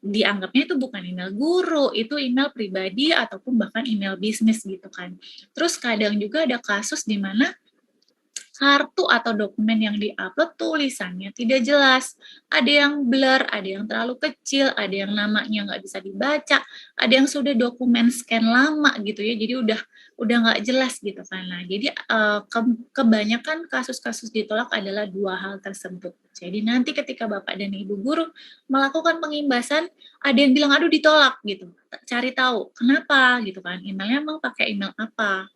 dianggapnya itu bukan email guru, itu email pribadi ataupun bahkan email bisnis gitu kan. Terus kadang juga ada kasus di mana kartu atau dokumen yang diupload tulisannya tidak jelas. Ada yang blur, ada yang terlalu kecil, ada yang namanya nggak bisa dibaca, ada yang sudah dokumen scan lama gitu ya, jadi udah nggak jelas gitu kan. Nah, jadi kebanyakan kasus-kasus ditolak adalah dua hal tersebut. Jadi nanti ketika Bapak dan Ibu guru melakukan pengimbasan, ada yang bilang aduh ditolak gitu. Cari tahu kenapa gitu kan. Emailnya emang pakai email apa?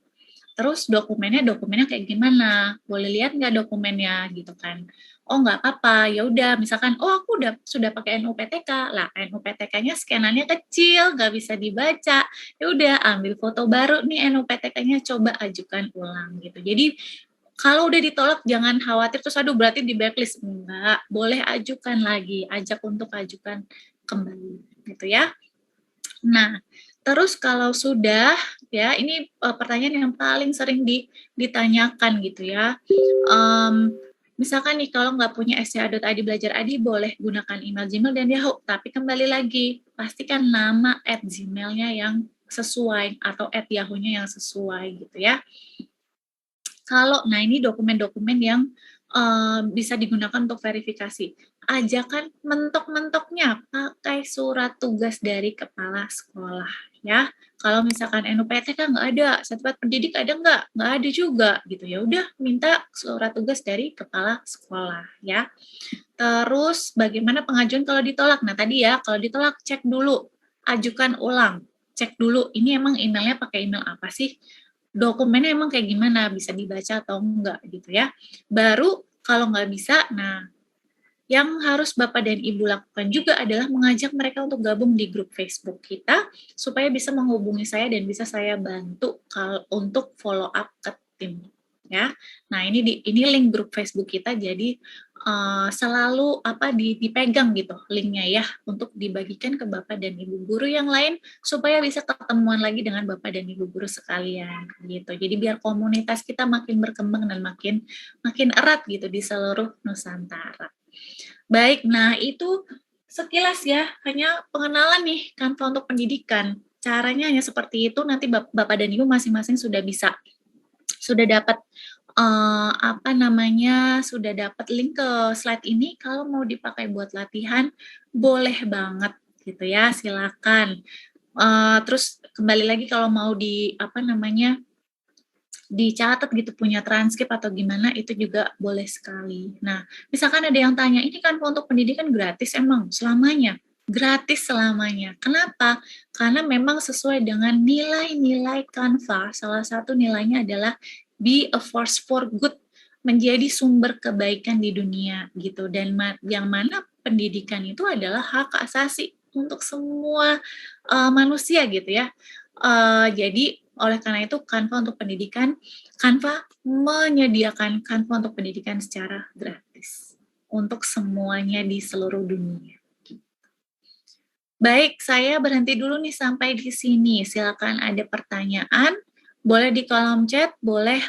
Terus dokumennya kayak gimana? Boleh lihat nggak dokumennya gitu kan? Oh nggak apa-apa, ya udah misalkan, oh aku sudah pakai NUPTK, lah NUPTK-nya scanannya kecil, nggak bisa dibaca, ya udah ambil foto baru nih NUPTK-nya, coba ajukan ulang gitu. Jadi kalau udah ditolak jangan khawatir terus aduh berarti di blacklist, enggak, boleh ajukan lagi, ajak untuk ajukan kembali gitu ya. Nah, terus kalau sudah, ya ini pertanyaan yang paling sering ditanyakan gitu ya. Misalkan nih kalau nggak punya sch.id belajar ID boleh gunakan email Gmail dan Yahoo, tapi kembali lagi pastikan nama @gmail-nya yang sesuai atau @yahoo-nya yang sesuai gitu ya. Nah ini dokumen-dokumen yang bisa digunakan untuk verifikasi. Ajakan mentok-mentoknya pakai surat tugas dari kepala sekolah ya. Kalau misalkan NUPTK nggak ada, sertifikat pendidik ada nggak ada juga gitu ya. Udah minta surat tugas dari kepala sekolah ya. Terus bagaimana pengajuan kalau ditolak? Nah tadi ya, kalau ditolak cek dulu, ajukan ulang, cek dulu ini emang emailnya pakai email apa sih? Dokumennya emang kayak gimana, bisa dibaca atau enggak gitu ya. Baru kalau nggak bisa, nah yang harus Bapak dan Ibu lakukan juga adalah mengajak mereka untuk gabung di grup Facebook kita supaya bisa menghubungi saya dan bisa saya bantu untuk follow up ke tim ya. Nah, ini link grup Facebook kita, jadi selalu dipegang gitu linknya ya untuk dibagikan ke Bapak dan Ibu guru yang lain supaya bisa ketemuan lagi dengan Bapak dan Ibu guru sekalian gitu. Jadi biar komunitas kita makin berkembang dan makin erat gitu di seluruh Nusantara. Baik, nah itu sekilas ya, hanya pengenalan nih Canva untuk pendidikan. Caranya hanya seperti itu, nanti Bapak dan Ibu masing-masing sudah dapat sudah dapat link ke slide ini. Kalau mau dipakai buat latihan, boleh banget gitu ya, silakan. Terus kembali lagi kalau mau dicatat gitu, punya transkrip atau gimana, itu juga boleh sekali. Nah, misalkan ada yang tanya, ini kan untuk pendidikan gratis emang selamanya? Gratis selamanya. Kenapa? Karena memang sesuai dengan nilai-nilai Canva. Salah satu nilainya adalah be a force for good, menjadi sumber kebaikan di dunia gitu. Dan yang mana pendidikan itu adalah hak asasi untuk semua manusia gitu ya. Jadi oleh karena itu Canva untuk pendidikan, Canva menyediakan Canva untuk pendidikan secara gratis untuk semuanya di seluruh dunia. Baik, saya berhenti dulu nih sampai di sini. Silakan ada pertanyaan, boleh di kolom chat, boleh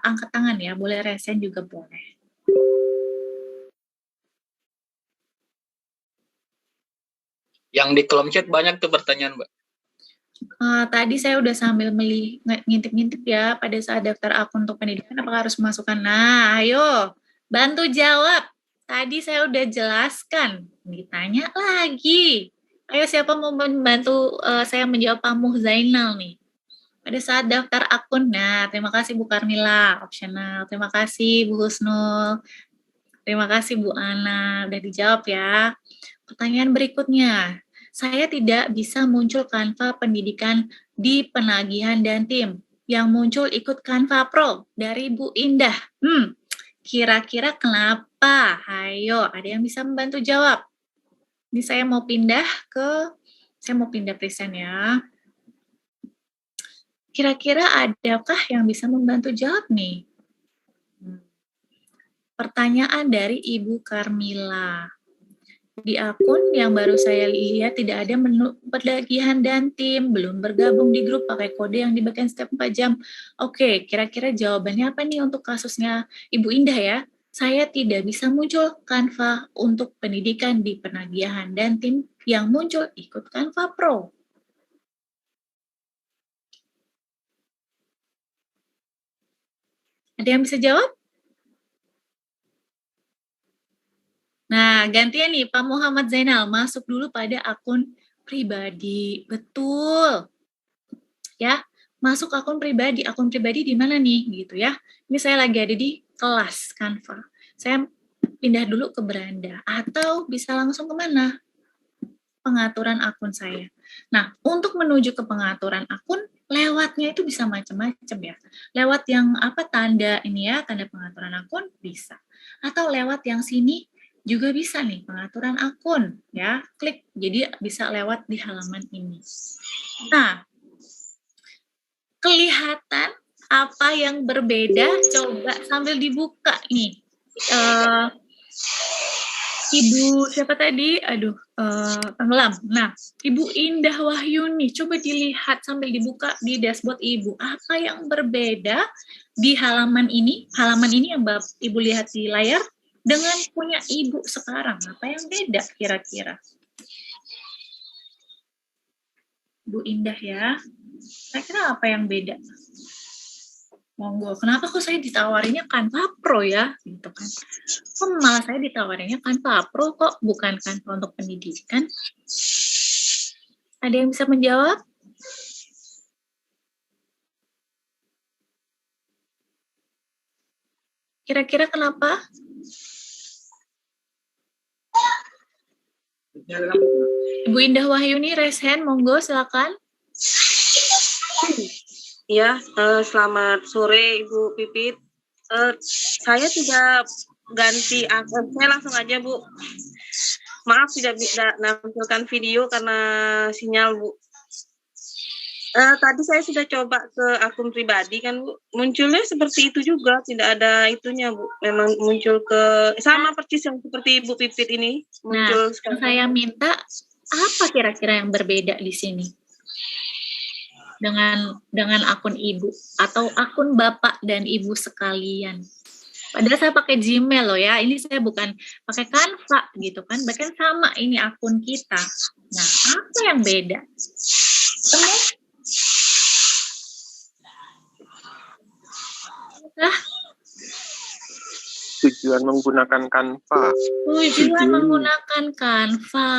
angkat tangan ya, boleh resen juga boleh. Yang di kolom chat banyak tuh pertanyaan, Mbak. Tadi saya udah sambil ngintip-ngintip ya pada saat daftar akun untuk pendidikan, apakah harus memasukkan? Nah, ayo bantu jawab. Tadi saya udah jelaskan, ditanya lagi. Ayo siapa mau membantu saya menjawab Pak Zainal nih? Pada saat daftar akun, nah terima kasih Bu Karmila, opsional. Terima kasih Bu Husnul. Terima kasih Bu Ana, udah dijawab ya. Pertanyaan berikutnya, saya tidak bisa muncul Canva pendidikan di penagihan dan tim. Yang muncul ikut Canva Pro dari Bu Indah. Kira-kira kenapa? Ayo, ada yang bisa membantu jawab? Ini saya mau pindah present ya. Kira-kira adakah yang bisa membantu jawab nih? Pertanyaan dari Ibu Karmila. Di akun yang baru saya lihat tidak ada menu penagihan dan tim, belum bergabung di grup, pakai kode yang dibagikan setiap 4 jam. Oke, kira-kira jawabannya apa nih untuk kasusnya Ibu Indah ya? Saya tidak bisa muncul Canva untuk pendidikan di penagihan dan tim, yang muncul ikut Canva Pro. Ada yang bisa jawab? Nah, gantian nih Pak Muhammad Zainal, masuk dulu pada akun pribadi. Betul. Ya, masuk akun pribadi. Akun pribadi di mana nih gitu ya. Ini saya lagi ada di kelas Canva. Saya pindah dulu ke beranda atau bisa langsung kemana? Pengaturan akun saya. Nah, untuk menuju ke pengaturan akun, lewatnya itu bisa macam-macam ya. Lewat yang tanda ini ya, tanda pengaturan akun bisa. Atau lewat yang sini juga bisa nih, pengaturan akun ya. Klik, jadi bisa lewat di halaman ini. Nah, kelihatan apa yang berbeda? Coba sambil dibuka nih. Ibu siapa tadi? Tenggelam. Nah, Ibu Indah Wahyuni, coba dilihat sambil dibuka di dashboard Ibu. Apa yang berbeda di halaman ini yang Ibu lihat di layar dengan punya Ibu sekarang? Apa yang beda kira-kira? Bu Indah ya. Kira-kira apa yang beda? Monggo. Kenapa kok saya ditawarinya Canva Pro ya? Gitu kan. Kok malah saya ditawarinya Canva Pro kok bukan Canva untuk pendidikan? Ada yang bisa menjawab? Kira-kira kenapa? Ibu Indah Wahyuni, raise hand, monggo silakan. Ya, selamat sore Ibu Pipit. Saya tidak ganti akun, saya langsung aja Bu. Maaf tidak bisa nampilkan video karena sinyal Bu. Tadi saya sudah coba ke akun pribadi kan Bu, munculnya seperti itu juga, tidak ada itunya Bu. Memang muncul ke sama persis yang seperti Ibu Pipit ini muncul. Nah, saya minta apa kira-kira yang berbeda di sini dengan akun ibu atau akun bapak dan ibu sekalian? Padahal saya pakai Gmail loh ya, ini saya bukan pakai Canva gitu kan, bahkan sama ini akun kita. Nah, apa yang beda? Tujuan menggunakan Canva. Tujuan menggunakan Canva.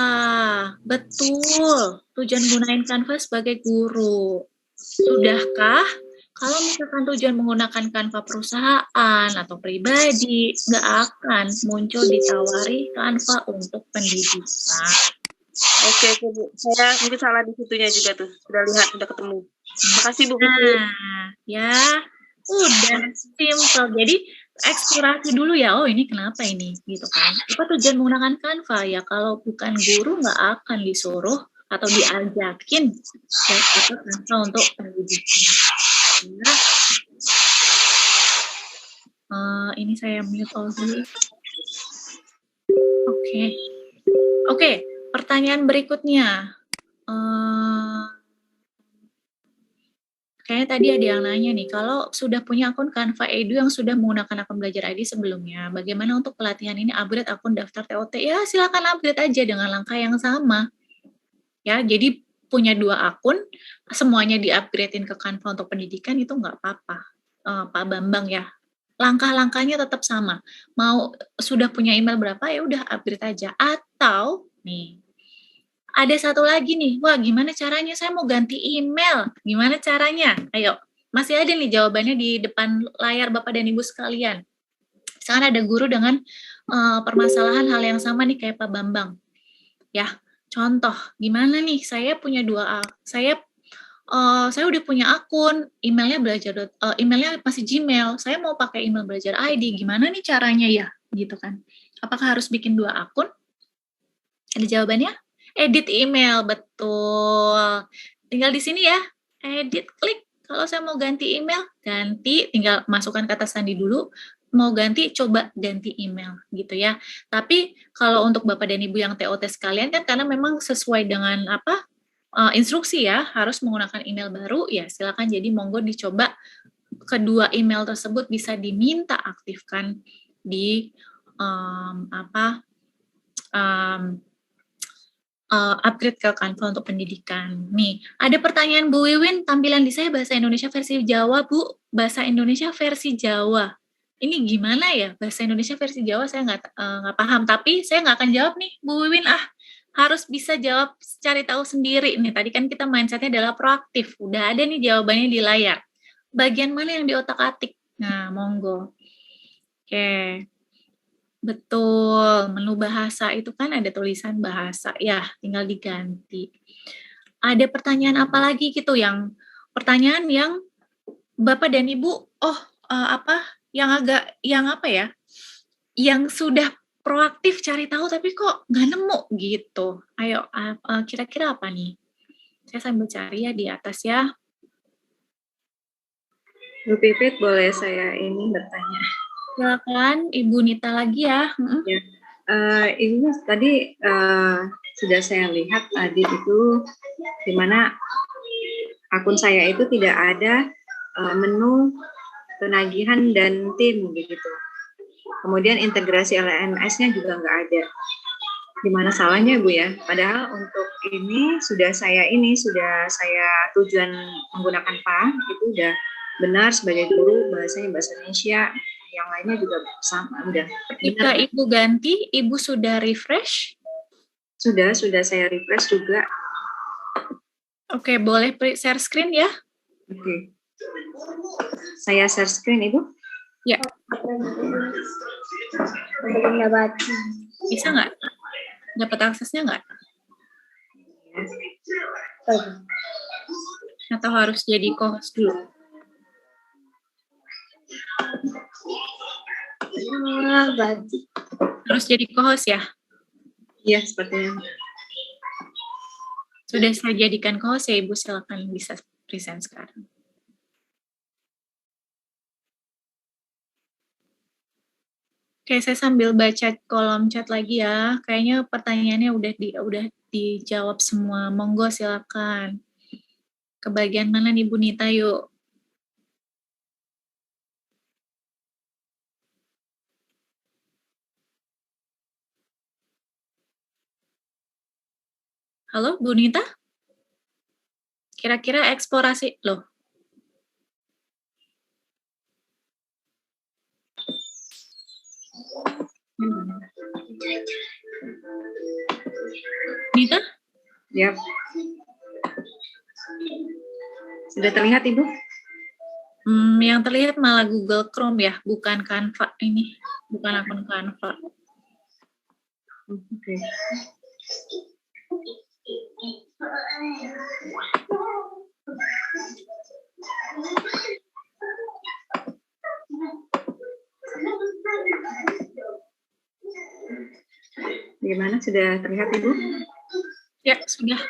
Betul. Tujuan gunain Canva sebagai guru. Sudahkah? Kalau misalkan tujuan menggunakan Canva perusahaan atau pribadi, nggak akan muncul ditawari Canva untuk pendidikan. Oke, Bu. Saya mungkin salah di situnya juga tuh. Sudah lihat, sudah ketemu. Makasih Bu. Nah, ya. Udah simple. Jadi eksplorasi dulu ya. Oh, ini kenapa ini gitu kan. Apa tujuan menggunakan Canva? Ya kalau bukan guru nggak akan disuruh atau diajakin ya, Canva untuk pendidikan. Ya. Ini saya mute all dulu. Oke. Pertanyaan berikutnya. Kayaknya tadi ada yang nanya nih, kalau sudah punya akun Canva Edu yang sudah menggunakan akun Belajar ID sebelumnya, bagaimana untuk pelatihan ini upgrade akun daftar TOT? Ya, silakan upgrade aja dengan langkah yang sama. Ya, jadi punya 2 akun, semuanya di-upgradein ke Canva untuk pendidikan itu nggak apa-apa, Pak Bambang ya. Langkah-langkahnya tetap sama. Mau sudah punya email berapa, ya udah upgrade aja. Atau, nih, ada satu lagi nih, wah gimana caranya saya mau ganti email, gimana caranya? Ayo, masih ada nih jawabannya di depan layar Bapak dan Ibu sekalian. Misalkan ada guru dengan permasalahan hal yang sama nih kayak Pak Bambang. Ya, contoh, gimana nih, saya punya 2 saya udah punya akun, emailnya emailnya masih Gmail, saya mau pakai email Belajar ID, gimana nih caranya ya? Gitu kan. Apakah harus bikin 2 akun? Ada jawabannya? Edit email, betul. Tinggal di sini ya, edit, klik. Kalau saya mau ganti email, ganti, tinggal masukkan kata sandi dulu. Mau ganti, coba ganti email, gitu ya. Tapi kalau untuk Bapak dan Ibu yang TOT sekalian kan karena memang sesuai dengan instruksi ya, harus menggunakan email baru, ya silakan jadi monggo dicoba kedua email tersebut bisa diminta aktifkan di upgrade ke Canva untuk pendidikan. Nih, ada pertanyaan Bu Wiwin, tampilan di saya bahasa Indonesia versi Jawa, Bu. Bahasa Indonesia versi Jawa. Ini gimana ya? Bahasa Indonesia versi Jawa saya nggak paham, tapi saya nggak akan jawab nih, Bu Wiwin. Harus bisa jawab, cari tahu sendiri. Nih, tadi kan kita mindsetnya adalah proaktif. Udah ada nih jawabannya di layar. Bagian mana yang di otak-atik? Nah, monggo. Oke. Betul, menu bahasa itu kan ada tulisan bahasa, ya tinggal diganti. Ada pertanyaan apa lagi gitu pertanyaan yang Bapak dan Ibu, yang sudah proaktif cari tahu tapi kok nggak nemu gitu. Ayo, kira-kira apa nih? Saya sambil cari ya di atas ya. Bu Pipit, boleh saya ini bertanya? Silakan, Ibu Nita lagi ya. Ya. Ini tadi sudah saya lihat tadi itu di mana akun saya itu tidak ada menu penagihan dan tim begitu. Kemudian integrasi LMS-nya juga nggak ada. Di mana salahnya Bu ya? Padahal untuk ini sudah saya tujuan menggunakan PA itu udah benar sebagai guru, bahasanya bahasa Indonesia, yang lainnya juga sama, udah. Ketika Benar. Ibu ganti, Ibu sudah refresh? Sudah saya refresh juga. Oke, boleh share screen ya? Oke. Saya share screen, Ibu. Ya. Bisa nggak? Dapat aksesnya nggak? Atau harus jadi co-host dulu? Harus jadi co-host ya? Iya, sepertinya. Sudah saya jadikan co-host ya, Ibu, silakan bisa present sekarang. Oke, saya sambil baca kolom chat lagi ya. Kayaknya pertanyaannya udah dijawab semua. Monggo silakan. Ke bagian mana nih Bu Nita, yuk? Halo, Bu Nita? Kira-kira eksplorasi, loh. Nita? Yap. Sudah terlihat, Ibu? Yang terlihat malah Google Chrome ya, bukan Canva ini. Bukan akun Canva. Oke. Bagaimana? Sudah terlihat, Ibu? Ya, sudah.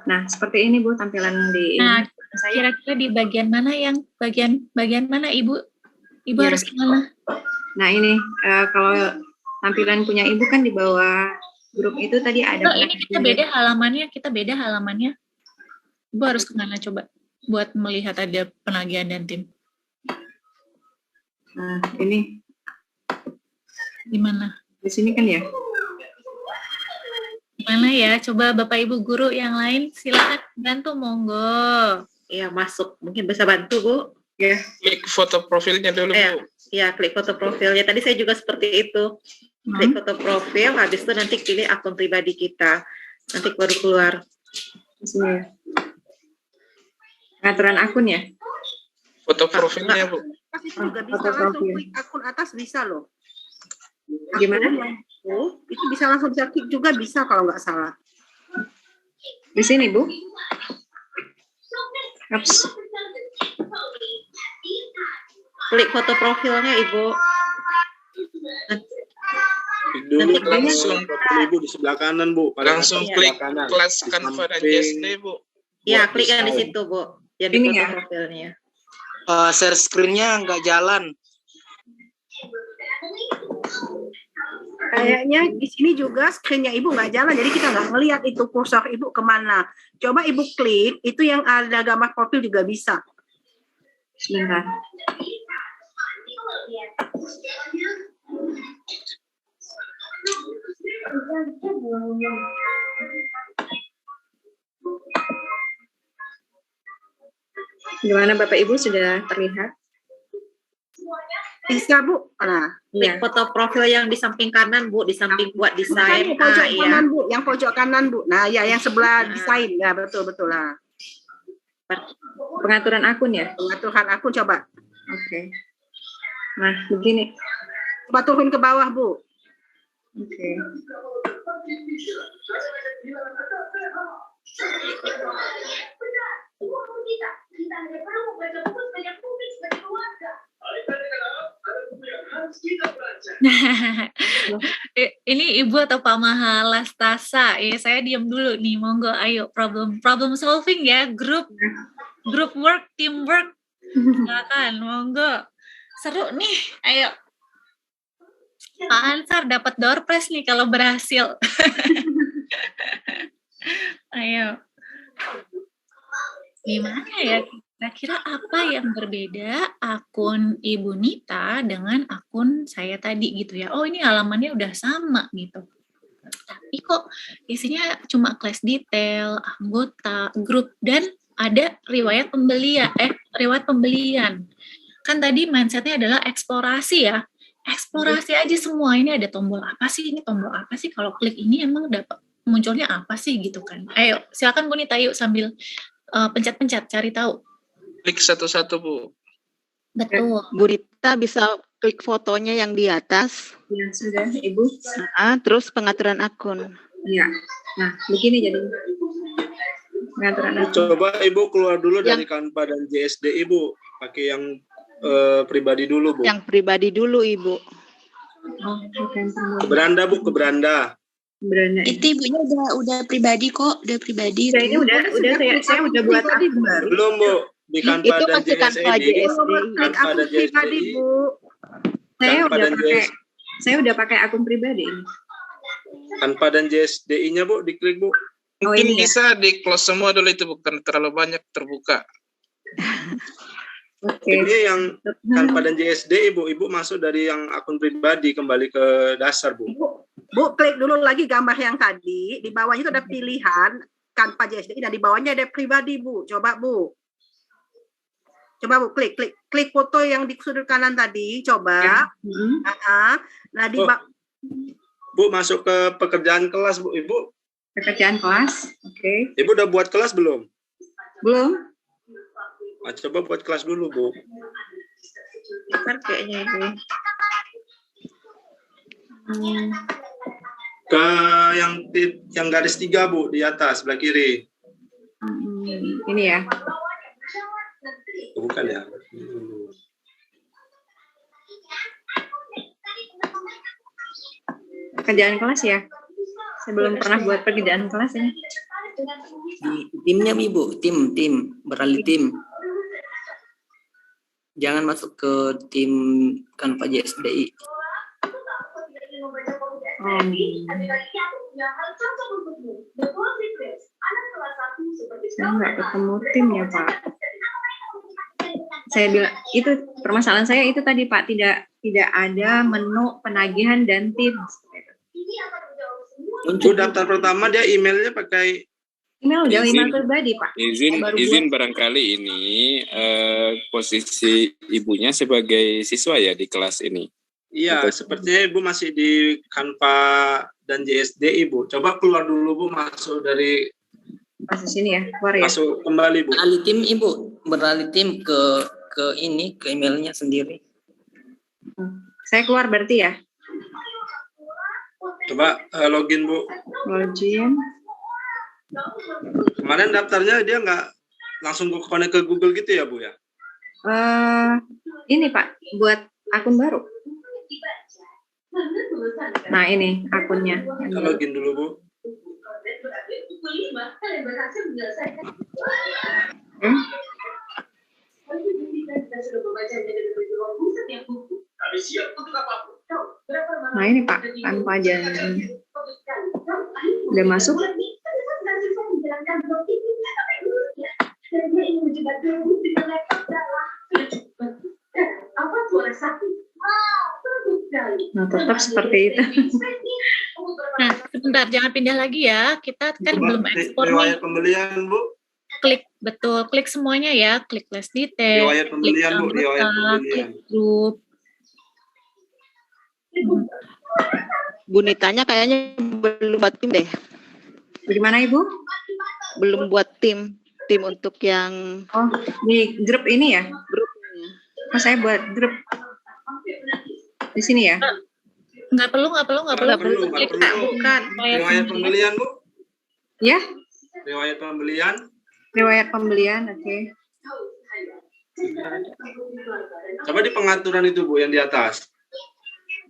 Nah, seperti ini Bu tampilan di Nah, saya. kira-kira di bagian mana yang bagian mana Ibu? Ibu Ya. harus kemana? Nah, ini kalau tampilan punya Ibu kan di bawah grup itu tadi ada. Oh, ini kita beda halamannya. Ibu harus kemana coba buat melihat ada penagihan dan tim? Nah, ini di mana? Di sini kan ya? Mana ya? Coba Bapak Ibu guru yang lain silakan bantu, monggo. Ya, masuk. Mungkin bisa bantu, Bu. Ya, klik foto profilnya dulu, Bu. Ya, klik foto profilnya. Tadi saya juga seperti itu. Klik foto profil, habis itu nanti pilih akun pribadi kita. Nanti baru keluar. Di sini ya. Pengaturan akun ya? Foto profilnya, Bu. Itu juga bisa langsung klik akun atas, bisa loh. Gimana? Itu bisa langsung bisa klik juga, bisa kalau nggak salah. Di sini, Bu. Ups. Klik foto profilnya, Ibu. Duduk langsung Ibu di sebelah kanan, Bu. Langsung klik kelas Canva dan JSD, Bu. Ya, klik yang di situ, Bu. Jadi Ini foto ya? profilnya. Share screen-nya nggak jalan. Kayaknya di sini juga screen-nya Ibu nggak jalan, jadi kita nggak ngelihat itu kursor Ibu kemana. Coba Ibu klik, itu yang ada gambar profil juga bisa. Sebentar. Gimana Bapak Ibu sudah terlihat? Bisa Bu. Nah, Klik foto profil yang di samping kanan, Bu, di samping buat desain. yang pojok Iya. kanan Bu, yang pojok kanan Bu. Nah, ya yang sebelah desain, ya betul lah. Pengaturan akun ya? Pengaturan akun coba. Oke. Nah, begini. Coba turun ke bawah Bu. Oke. Ini Ibu atau Pak Mahalastasa? Ya, saya diam dulu nih. Monggo, ayo problem solving ya, group work, teamwork. Silakan, monggo. Seru nih, ayo. Pak Ansar dapat door prize nih kalau berhasil. Ayo. Gimana ya? Kira-kira apa yang berbeda akun Ibu Nita dengan akun saya tadi gitu ya? Oh, ini halamannya udah sama gitu. Tapi kok isinya cuma kelas detail, anggota, grup, dan ada riwayat pembelian. Kan tadi mindsetnya adalah eksplorasi ya. Eksplorasi aja semua. Ini ada tombol apa sih? Ini tombol apa sih? Kalau klik ini emang dapat munculnya apa sih gitu kan? Ayo, silakan Bu Nita, yuk sambil pencet-pencet cari tahu. Klik satu-satu, Bu. Betul. Bu Rita bisa klik fotonya yang di atas. Ya, sudah, Ibu. Terus pengaturan akun. Iya. Nah, begini jadi pengaturan akun. Coba Ibu keluar dulu dari Canva dan JSD Ibu. Pakai yang pribadi dulu, Bu. Yang pribadi dulu, Ibu. Oh, ke beranda, Bu, ke beranda. Beranda. Itu ibunya udah pribadi kok, udah pribadi. Saya ini udah saya udah buat akun baru. Belum, Bu. Di Canva itu dan masih Canva JSD. Klik akun pribadi, Bu. Saya udah pakai akun pribadi ini. Canva dan JSDI-nya, Bu, diklik, Bu. Mungkin bisa di close semua dulu, itu bukan terlalu banyak terbuka. Ini yang Canva dan JSD, Ibu masuk dari yang akun pribadi kembali ke dasar, Bu. Bu, klik dulu lagi gambar yang tadi, di bawahnya itu ada pilihan Canva JSD dan di bawahnya ada pribadi, Bu. Coba Bu, klik foto yang di sudut kanan tadi, coba. Nah, Bu, masuk ke pekerjaan kelas, Bu. Ibu. Pekerjaan kelas, oke. Ibu udah buat kelas belum? Belum. Coba buat kelas dulu, Bu. Kayaknya itu. Ke yang garis 3, Bu, di atas sebelah kiri. Ini ya. Bukan ya. Pekerjaan kelas ya. Saya belum pernah buat pekerjaan kelas ini. Di timnya, Ibu, tim beralih tim. Jangan masuk ke tim Canva JSDI. Saya nggak ketemu tim ya, Pak. Saya bilang itu permasalahan saya itu tadi, Pak, tidak ada menu penagihan dan tim. Muncul daftar pertama dia emailnya pakai email pribadi, Pak. Izin barangkali ini posisi ibunya sebagai siswa ya di kelas ini. Iya, sepertinya Ibu masih di Canva dan JSD, Ibu. Coba keluar dulu, Bu, masuk dari sini ya, keluar ya. Masuk kembali, Bu. Beralih tim, Ibu, beralih tim ke emailnya sendiri. Saya keluar berarti ya. Coba login, Bu. Login. Kemarin daftarnya dia nggak langsung connect ke Google gitu ya, Bu ya? Ini Pak, buat akun baru. Nah ini akunnya. Kita login dulu, Bu. Nah ini Pak, tanpa jalan. Udah masuk? Nah, tetap seperti itu. Nah, sebentar, jangan pindah lagi ya. Kita kan belum ekspor nih. Riwayat pembelian, Bu. Klik, betul. Klik semuanya ya. Klik list detail. Riwayat pembelian, Bu. Riwayat pembelian. Klik grup. Bu Nitanya kayaknya belum buat tim deh. Bagaimana, Ibu? Belum buat tim untuk yang di grup ini ya? Grupnya. Oh, saya buat grup di sini ya? Nggak perlu. Klik bukan. Riwayat pembelian, Bu. Ya? Riwayat pembelian. Riwayat pembelian, oke. Coba di pengaturan itu, Bu, yang di atas.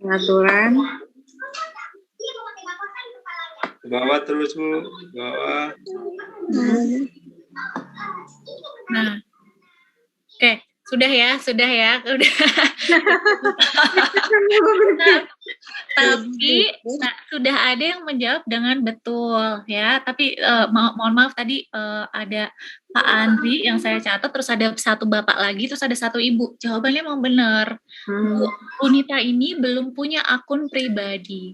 Pengaturan. Ke bawah terus, Bu. Ke bawah. Nah, oke. Sudah ya. Udah. Tapi sudah ada yang menjawab dengan betul ya. Tapi mohon maaf tadi ada Pak Andri yang saya catat, terus ada satu bapak lagi, terus ada satu ibu. Jawabannya memang benar. Bu Nita ini belum punya akun pribadi.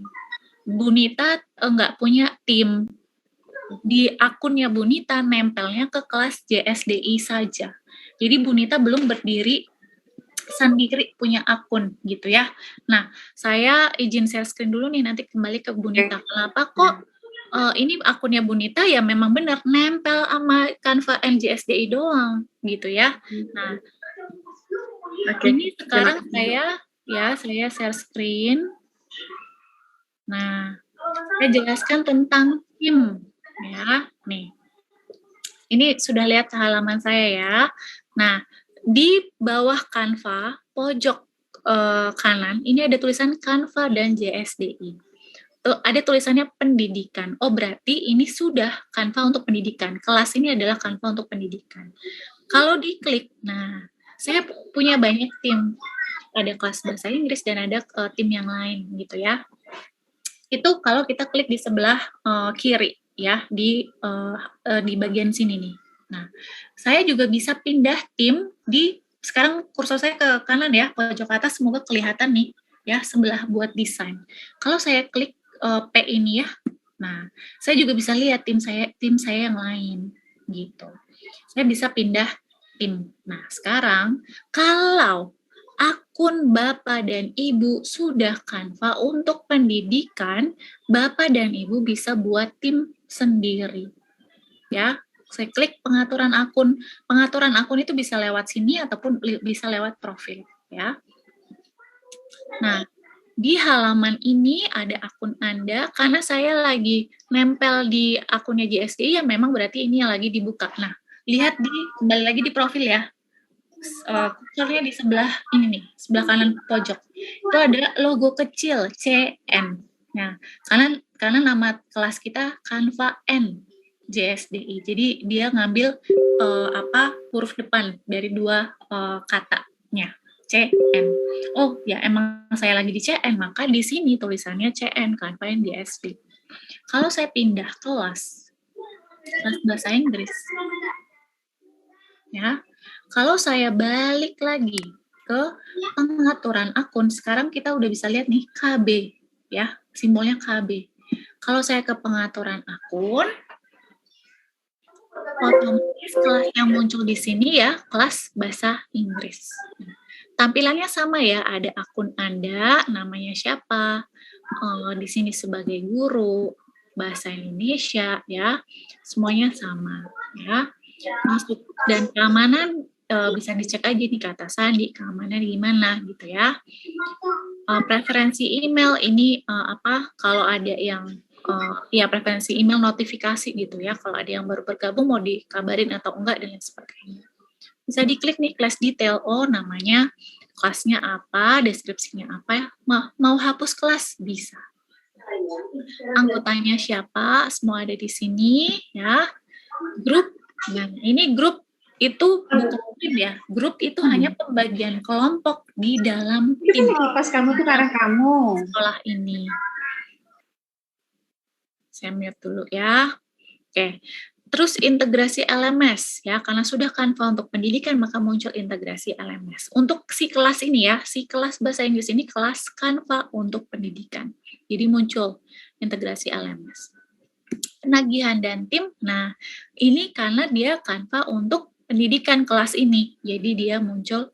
Bu Nita nggak punya tim. di akunnya Bunita nempelnya ke kelas JSDI saja. Jadi Bunita belum berdiri sendiri punya akun gitu ya. Nah, saya izin share screen dulu nih, nanti kembali ke Bunita. Kenapa kok ini akunnya Bunita ya memang benar nempel sama Canva NJSDI doang gitu ya. Nah, ini sekarang saya share screen. Nah, saya jelaskan tentang tim ya. Nih. Ini sudah lihat halaman saya ya. Nah, di bawah Canva, pojok kanan, ini ada tulisan Canva dan JSDI. Tuh, ada tulisannya pendidikan. Oh, berarti ini sudah Canva untuk pendidikan. Kelas ini adalah Canva untuk pendidikan. Kalau diklik, nah, saya punya banyak tim. Ada kelas bahasa Inggris dan ada tim yang lain gitu ya. Itu kalau kita klik di sebelah kiri ya, di bagian sini nih. Nah, saya juga bisa pindah tim sekarang kursor saya ke kanan ya, pojok atas, semoga kelihatan nih ya, sebelah buat desain. Kalau saya klik P ini ya, nah, saya juga bisa lihat tim saya yang lain gitu. Saya bisa pindah tim. Nah, sekarang kalau akun Bapak dan Ibu sudah Canva untuk pendidikan, Bapak dan Ibu bisa buat tim sendiri. Ya, saya klik pengaturan akun. Pengaturan akun itu bisa lewat sini ataupun bisa lewat profil, ya. Nah, di halaman ini ada akun Anda, karena saya lagi nempel di akunnya JSDI, ya memang berarti ini yang lagi dibuka. Nah, lihat kembali lagi di profil ya. Kursornya di sebelah ini nih, sebelah kanan pojok. Itu ada logo kecil CN. Nah, karena nama kelas kita Canva N JSDI. Jadi dia ngambil huruf depan dari dua katanya. CN. Oh, ya emang saya lagi di CN, maka di sini tulisannya CN, Canva N JSDI. Kalau saya pindah kelas bahasa Inggris. Ya. Kalau saya balik lagi ke pengaturan akun, sekarang kita udah bisa lihat nih KB, ya, simbolnya KB. Kalau saya ke pengaturan akun, otomatis kelas yang muncul di sini ya, kelas bahasa Inggris. Tampilannya sama ya, ada akun Anda, namanya siapa, di sini sebagai guru, bahasa Indonesia, ya, semuanya sama, ya. Masuk dan keamanan bisa dicek aja nih ke atasan di keamanan gimana gitu ya. Preferensi email ini kalau ada yang preferensi email notifikasi gitu ya, kalau ada yang baru bergabung mau dikabarin atau enggak dan lain sebagainya. Bisa diklik nih kelas detail, oh namanya kelasnya apa, deskripsinya apa ya, mau hapus kelas bisa. Anggotanya siapa, semua ada di sini ya. Grup, nah ini grup itu bukan tim ya, grup itu hanya pembagian kelompok di dalam tim. Pas kamu tuh karena kamu sekolah ini. Saya mute dulu ya. Oke. Terus integrasi LMS ya, karena sudah Canva untuk pendidikan maka muncul integrasi LMS. Untuk si kelas ini ya, si kelas bahasa Inggris ini kelas Canva untuk pendidikan. Jadi muncul integrasi LMS. Penagihan dan tim, nah ini karena dia Canva untuk pendidikan kelas ini, jadi dia muncul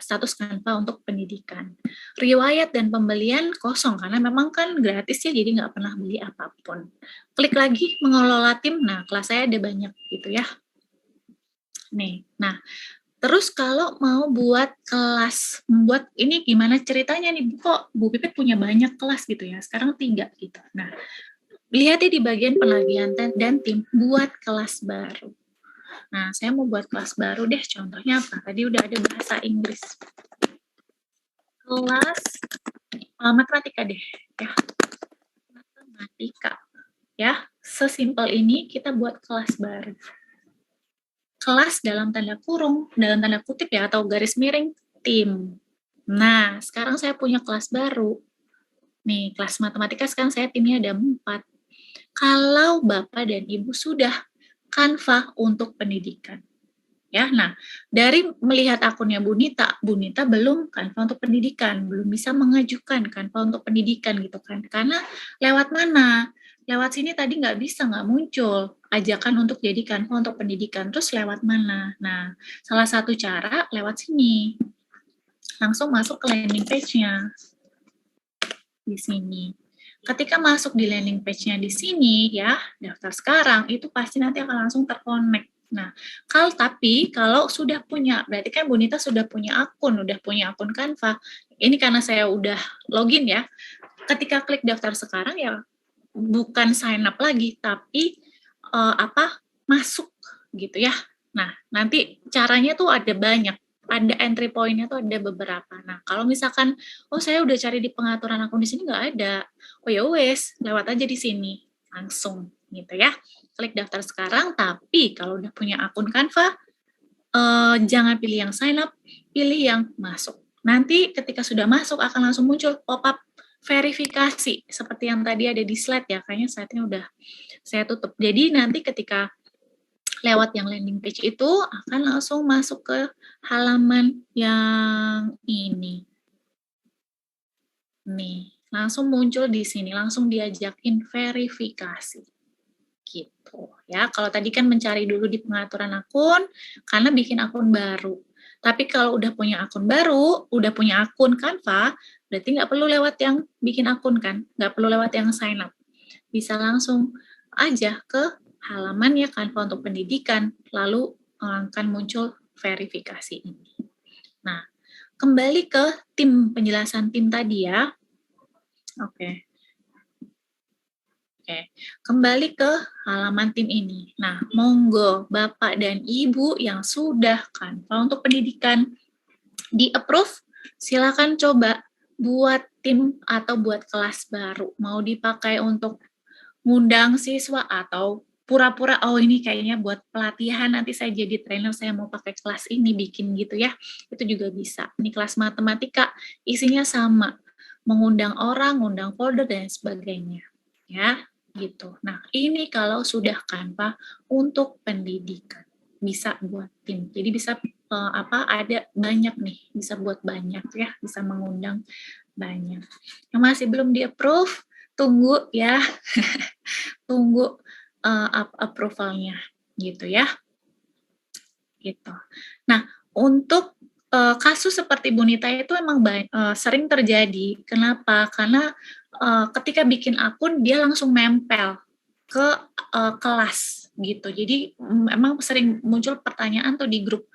status Canva untuk pendidikan. Riwayat dan pembelian kosong karena memang kan gratis ya, jadi nggak pernah beli apapun. Klik lagi mengelola tim, nah kelas saya ada banyak gitu ya. Nih, nah terus kalau mau buat kelas, membuat ini gimana ceritanya nih, kok Bu Pipit punya banyak kelas gitu ya, sekarang 3 gitu. Nah, lihat di bagian penagihan dan tim, buat kelas baru. Nah, saya mau buat kelas baru deh, contohnya apa? Tadi udah ada bahasa Inggris. Kelas matematika deh, ya. Matematika, ya. Sesimpel ini kita buat kelas baru. Kelas dalam tanda kurung, dalam tanda kutip ya, atau garis miring, tim. Nah, sekarang saya punya kelas baru. Nih, kelas matematika sekarang saya timnya ada 4. Kalau Bapak dan Ibu sudah Canva untuk pendidikan. Ya, nah dari melihat akunnya Bunita belum Canva untuk pendidikan, belum bisa mengajukan Canva untuk pendidikan gitu kan. Karena lewat mana? Lewat sini tadi nggak muncul ajakan untuk jadi Canva untuk pendidikan. Terus lewat mana? Nah, salah satu cara lewat sini. Langsung masuk ke landing page-nya. Di sini. Ketika masuk di landing page-nya di sini ya, daftar sekarang, itu pasti nanti akan langsung terkonek. Nah, kalau sudah punya, berarti kan Bunita sudah punya akun Canva. Ini karena saya udah login ya. Ketika klik daftar sekarang ya bukan sign up lagi, tapi masuk gitu ya. Nah, nanti caranya tuh ada banyak. Ada entry point-nya tuh ada beberapa. Nah, kalau misalkan, saya udah cari di pengaturan akun di sini nggak ada. Ya wes, lewat aja di sini langsung gitu ya. Klik daftar sekarang, tapi kalau udah punya akun Canva, jangan pilih yang sign up, pilih yang masuk. Nanti ketika sudah masuk akan langsung muncul pop-up verifikasi, seperti yang tadi ada di slide ya, kayaknya slide-nya udah saya tutup. Jadi nanti ketika lewat yang landing page itu akan langsung masuk ke halaman yang ini. Nih, langsung muncul di sini, langsung diajakin verifikasi. Gitu ya. Kalau tadi kan mencari dulu di pengaturan akun karena bikin akun baru. Tapi kalau udah punya akun baru, udah punya akun Canva, berarti nggak perlu lewat yang bikin akun kan, nggak perlu lewat yang sign up. Bisa langsung aja ke halaman ya Canva untuk pendidikan, lalu akan muncul verifikasi ini. Nah, kembali ke penjelasan tim tadi ya. Oke. Kembali ke halaman tim ini. Nah, monggo Bapak dan Ibu yang sudah Canva untuk pendidikan di-approve, silakan coba buat tim atau buat kelas baru. Mau dipakai untuk ngundang siswa atau pura-pura, ini kayaknya buat pelatihan, nanti saya jadi trainer, saya mau pakai kelas ini, bikin gitu ya. Itu juga bisa. Ini kelas matematika, isinya sama. Mengundang orang, ngundang folder, dan sebagainya. Ya. Gitu. Nah, ini kalau sudah Canva untuk pendidikan, bisa buat tim. Jadi bisa ada banyak nih, bisa buat banyak ya, bisa mengundang banyak. Yang masih belum di-approve, tunggu ya. Tunggu approval-nya gitu ya. Gitu. Nah, untuk kasus seperti Bunita itu emang sering terjadi. Kenapa? Karena ketika bikin akun dia langsung nempel ke kelas gitu. Jadi emang sering muncul pertanyaan tuh di grup,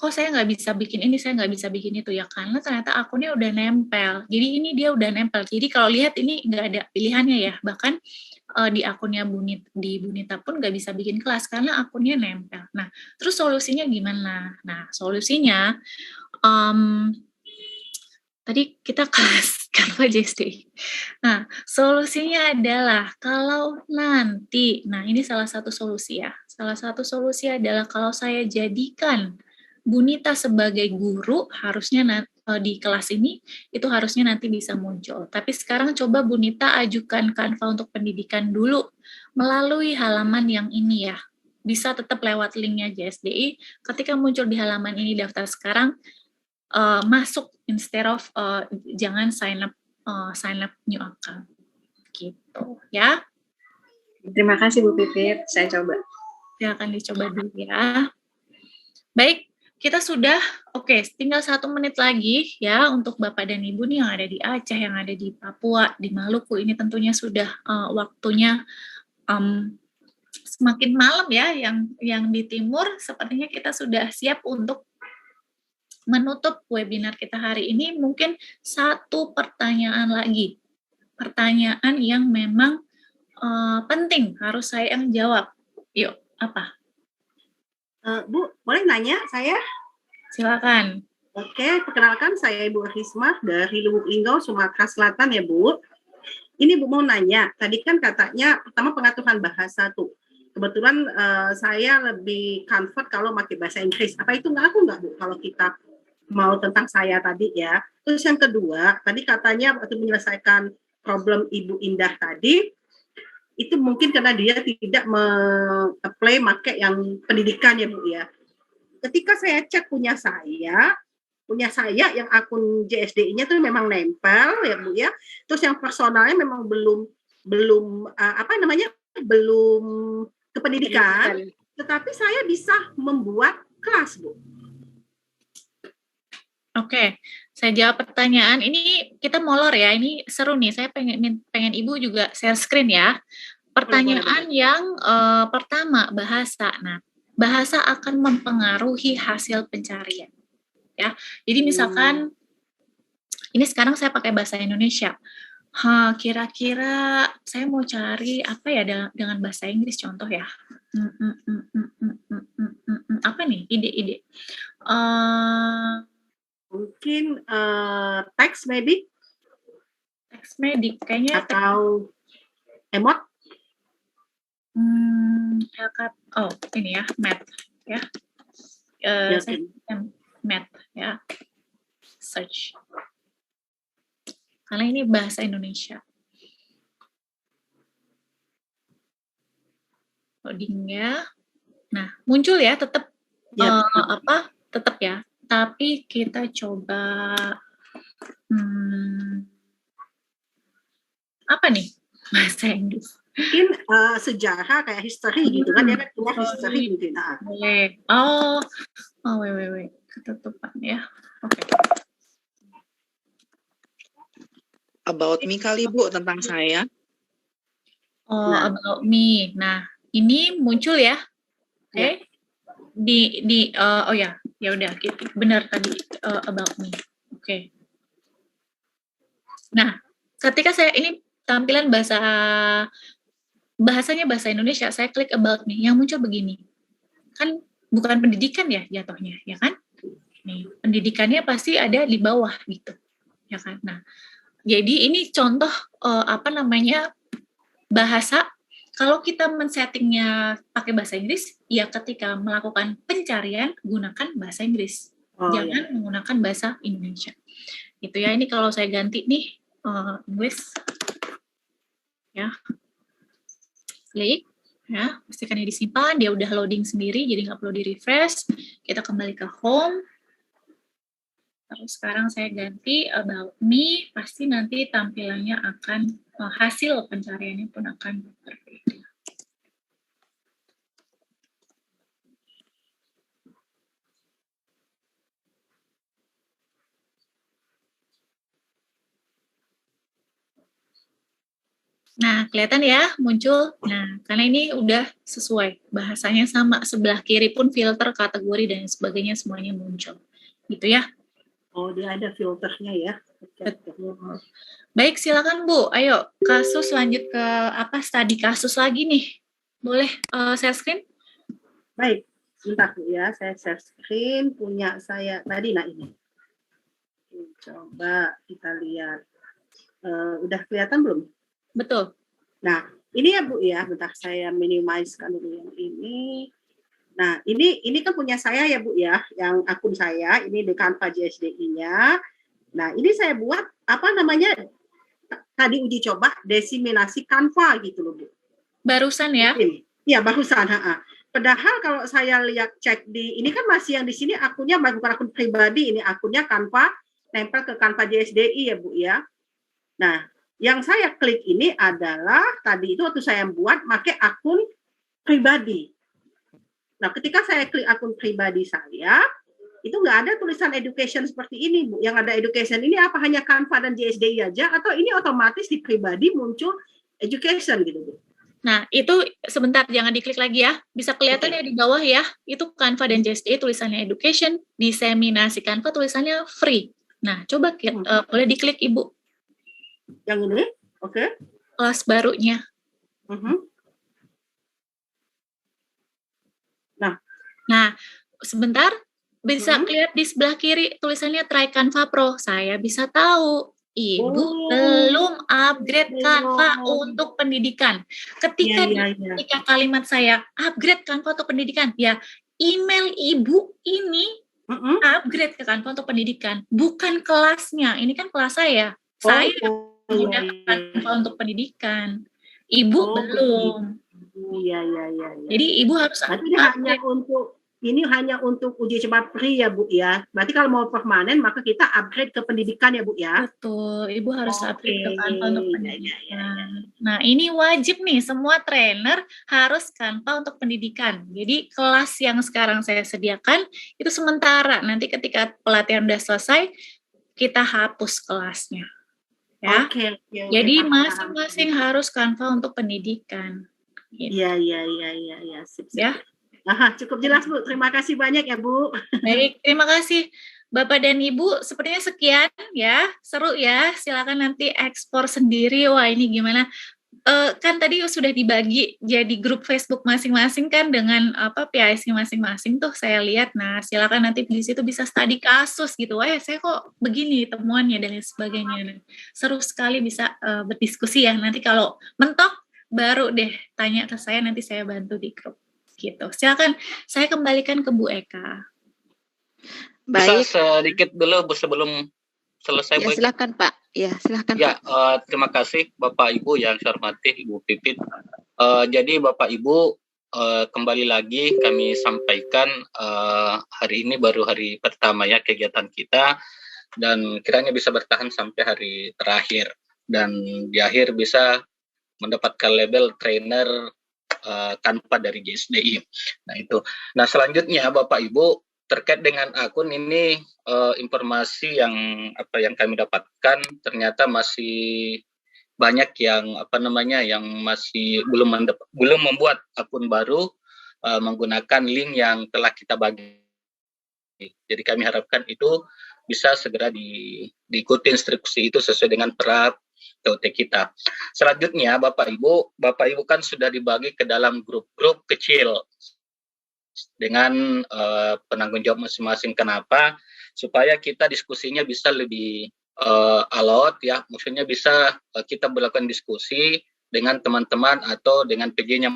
kok saya nggak bisa bikin ini, saya nggak bisa bikin itu ya, karena ternyata akunnya udah nempel. Jadi ini dia udah nempel. Jadi kalau lihat ini nggak ada pilihannya ya. Bahkan di akunnya Bunita pun nggak bisa bikin kelas karena akunnya nempel. Nah, terus solusinya gimana? Nah, solusinya tadi kita kelas Canva JSD. Nah, solusinya adalah kalau nanti, nah ini salah satu solusi ya. Salah satu solusi adalah kalau saya jadikan Bunita sebagai guru, harusnya di kelas ini itu harusnya nanti bisa muncul. Tapi sekarang coba Bunita ajukan Canva untuk pendidikan dulu melalui halaman yang ini ya. Bisa tetap lewat linknya JSDI. Ketika muncul di halaman ini daftar sekarang, masuk instead of jangan sign up new account gitu ya. Terima kasih Bu Pipit, saya coba. Silakan dicoba dulu ya. Baik, kita sudah tinggal 1 menit lagi ya untuk Bapak dan Ibu nih yang ada di Aceh, yang ada di Papua, di Maluku. Ini tentunya sudah waktunya semakin malam ya, yang di timur sepertinya kita sudah siap untuk menutup webinar kita hari ini. Mungkin 1 pertanyaan lagi. Pertanyaan yang memang penting, harus saya yang jawab. Yuk, apa? Bu, boleh nanya saya? Silakan. Oke, perkenalkan saya Ibu Risma dari Lubuk Linggau, Sumatera Selatan ya Bu. Ini Bu mau nanya, tadi kan katanya pertama pengaturan bahasa tuh. Kebetulan saya lebih comfort kalau pakai bahasa Inggris. Apa itu ngaruh nggak Bu kalau kita mau tentang saya tadi ya? Terus yang kedua, tadi katanya waktu menyelesaikan problem Ibu Indah tadi, itu mungkin karena dia tidak apply pakai yang pendidikan ya Bu ya. ketika saya cek punya saya yang akun JSDI-nya tuh memang nempel ya Bu ya. Terus yang personalnya memang belum belum ke pendidikan, tetapi saya bisa membuat kelas, Bu. Oke, saya jawab pertanyaan. Ini kita molor ya, ini seru nih. Saya pengen Ibu juga share screen ya. Pertanyaan yang pertama, bahasa. Nah, bahasa akan mempengaruhi hasil pencarian. Ya, jadi misalkan ini sekarang saya pakai bahasa Indonesia. Kira-kira saya mau cari apa ya dengan bahasa Inggris contoh ya. Apa nih ide-ide? Mungkin teks maybe? Teks medik kayaknya. Atau emot? Ini ya, math ya. Math ya. Search. Karena ini bahasa Indonesia. Loadingnya. Nah, muncul ya tetap tetap ya. Tapi kita coba apa nih bahasa Inggris? Mungkin sejarah kayak history gitu kan, dia kan punya history mungkin. Boleh. Wait. Ketutupan ya. Oke. About me kali Bu, tentang saya. About me. Nah, ini muncul ya. Oke. Ya udah, benar tadi about me. Oke. Nah, ketika saya ini tampilan bahasanya bahasa Indonesia, saya klik about me, yang muncul begini. Kan bukan pendidikan ya jatuhnya, ya kan? Nih, pendidikannya pasti ada di bawah gitu. Ya kan? Nah, jadi ini contoh bahasa. Kalau kita men-settingnya pakai bahasa Inggris, ya ketika melakukan pencarian gunakan bahasa Inggris. Jangan menggunakan bahasa Indonesia. Gitu ya. Ini kalau saya ganti nih Inggris. Ya. Klik. Ya, pastikan ini disimpan, dia udah loading sendiri, jadi nggak perlu di-refresh. Kita kembali ke home. Terus sekarang saya ganti about me, pasti nanti tampilannya akan, hasil pencariannya pun akan berbeda. Nah, kelihatan ya, muncul. Nah, karena ini udah sesuai. Bahasanya sama, sebelah kiri pun filter, kategori, dan sebagainya semuanya muncul. Gitu ya. Oh, dia ada filternya ya. Betul. Baik, silakan Bu. Ayo, kasus lanjut ke studi kasus lagi nih. Boleh share screen? Baik, bentar Bu ya. Saya share screen punya saya tadi. Nah, ini. Coba kita lihat. Udah kelihatan belum? Betul. Nah, ini ya Bu ya. Bentar saya minimizekan dulu yang ini. Nah, ini kan punya saya ya Bu ya, yang akun saya, ini di Canva JSDI-nya. Nah, ini saya buat, tadi uji coba, diseminasi Canva gitu loh Bu. Barusan ya? Iya, barusan. Padahal kalau saya lihat cek ini kan masih yang di sini akunnya bukan akun pribadi, ini akunnya Canva, nempel ke Canva JSDI ya Bu ya. Nah, yang saya klik ini adalah, tadi itu waktu saya buat, pakai akun pribadi. Nah, ketika saya klik akun pribadi saya, itu nggak ada tulisan education seperti ini, Bu. Yang ada education ini apa hanya Canva dan JSDI aja, atau ini otomatis di pribadi muncul education gitu, Bu? Nah, itu sebentar, jangan diklik lagi ya. Bisa kelihatan ya di bawah ya, itu Canva dan JSDI tulisannya education, diseminasi Canva tulisannya free. Nah, coba boleh diklik Ibu. Yang ini? Oke. Kelas barunya. Nah, sebentar, bisa lihat di sebelah kiri tulisannya try Canva Pro. Saya bisa tahu Ibu belum upgrade Canva untuk pendidikan. Ketika kalimat saya upgrade Canva untuk pendidikan, ya email Ibu ini upgrade ke Canva untuk pendidikan, bukan kelasnya. Ini kan kelas saya. Saya menggunakan Canva untuk pendidikan. Ibu belum. Iya. Jadi Ibu harus hanya untuk ini hanya untuk uji coba pre ya Bu ya. Berarti kalau mau permanen maka kita upgrade ke pendidikan ya Bu ya. Betul, Ibu harus upgrade ke Canva untuk pendidikan. Ya. Nah, ini wajib nih, semua trainer harus Canva untuk pendidikan. Jadi kelas yang sekarang saya sediakan itu sementara. Nanti ketika pelatihan udah selesai, kita hapus kelasnya. Ya. Oke. Jadi masing-masing harus Canva untuk pendidikan. Gitu. Iya. Sip. Ya. Aha, cukup jelas Bu. Terima kasih banyak ya Bu. Baik, terima kasih Bapak dan Ibu. Sepertinya sekian ya, seru ya. Silakan nanti ekspor sendiri. Wah, ini gimana? Kan tadi sudah dibagi jadi grup Facebook masing-masing kan dengan PIC masing-masing tuh saya lihat. Nah, silakan nanti di situ bisa studi kasus gitu. Wah, saya kok begini temuannya dan lain sebagainya. Nah, seru sekali bisa berdiskusi ya. Nanti kalau mentok baru deh tanya ke saya, nanti saya bantu di grup. Gitu. Silakan saya kembalikan ke Bu Eka. Baik. Bisa sedikit dulu Bu sebelum selesai. Ya, silakan Pak. Ya, silakan. Ya, terima kasih Bapak Ibu yang saya hormati, Ibu Pipit. Jadi Bapak Ibu, kembali lagi kami sampaikan hari ini baru hari pertama ya kegiatan kita, dan kiranya bisa bertahan sampai hari terakhir dan di akhir bisa mendapatkan label trainer tanpa dari JSDI. Nah itu. Nah selanjutnya Bapak Ibu terkait dengan akun ini informasi yang kami dapatkan ternyata masih banyak yang yang masih belum membuat akun baru menggunakan link yang telah kita bagi. Jadi kami harapkan itu bisa segera diikuti instruksi itu sesuai dengan peraturan TOT kita. Selanjutnya Bapak Ibu kan sudah dibagi ke dalam grup-grup kecil dengan penanggung jawab masing-masing. Kenapa? Supaya kita diskusinya bisa lebih alot ya, maksudnya bisa kita melakukan diskusi dengan teman-teman atau dengan PJ-nya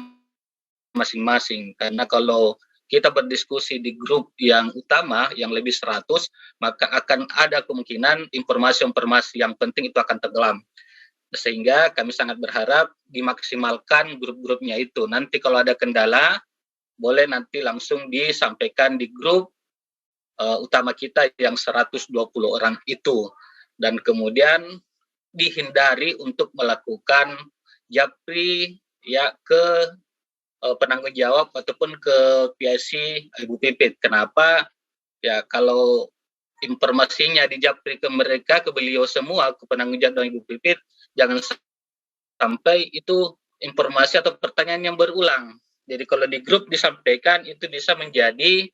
masing-masing. Karena kalau kita berdiskusi di grup yang utama yang lebih 100, maka akan ada kemungkinan informasi-informasi yang penting itu akan tenggelam. Sehingga kami sangat berharap dimaksimalkan grup-grupnya itu. Nanti kalau ada kendala, boleh nanti langsung disampaikan di grup utama kita yang 120 orang itu. Dan kemudian dihindari untuk melakukan japri ya ke penanggung jawab ataupun ke PIC Ibu Pipit. Kenapa? Ya kalau informasinya dijapri ke mereka, ke beliau semua, ke penanggung jawab Ibu Pipit, jangan sampai itu informasi atau pertanyaan yang berulang. Jadi kalau di grup disampaikan itu bisa menjadi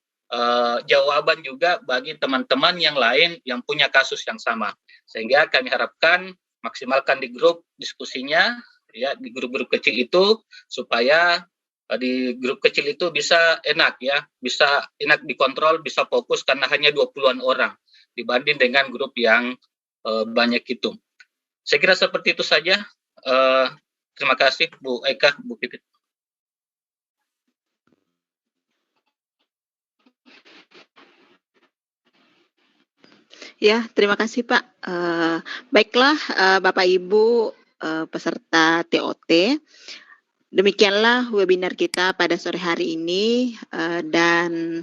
jawaban juga bagi teman-teman yang lain yang punya kasus yang sama. Sehingga kami harapkan maksimalkan di grup diskusinya ya, di grup-grup kecil itu supaya di grup kecil itu bisa enak ya, bisa enak dikontrol, bisa fokus karena hanya 20-an orang dibanding dengan grup yang banyak itu. Saya kira seperti itu saja. Terima kasih Bu Eka, Bu Pipit. Ya, terima kasih Pak. Baiklah Bapak Ibu peserta TOT. Demikianlah webinar kita pada sore hari ini dan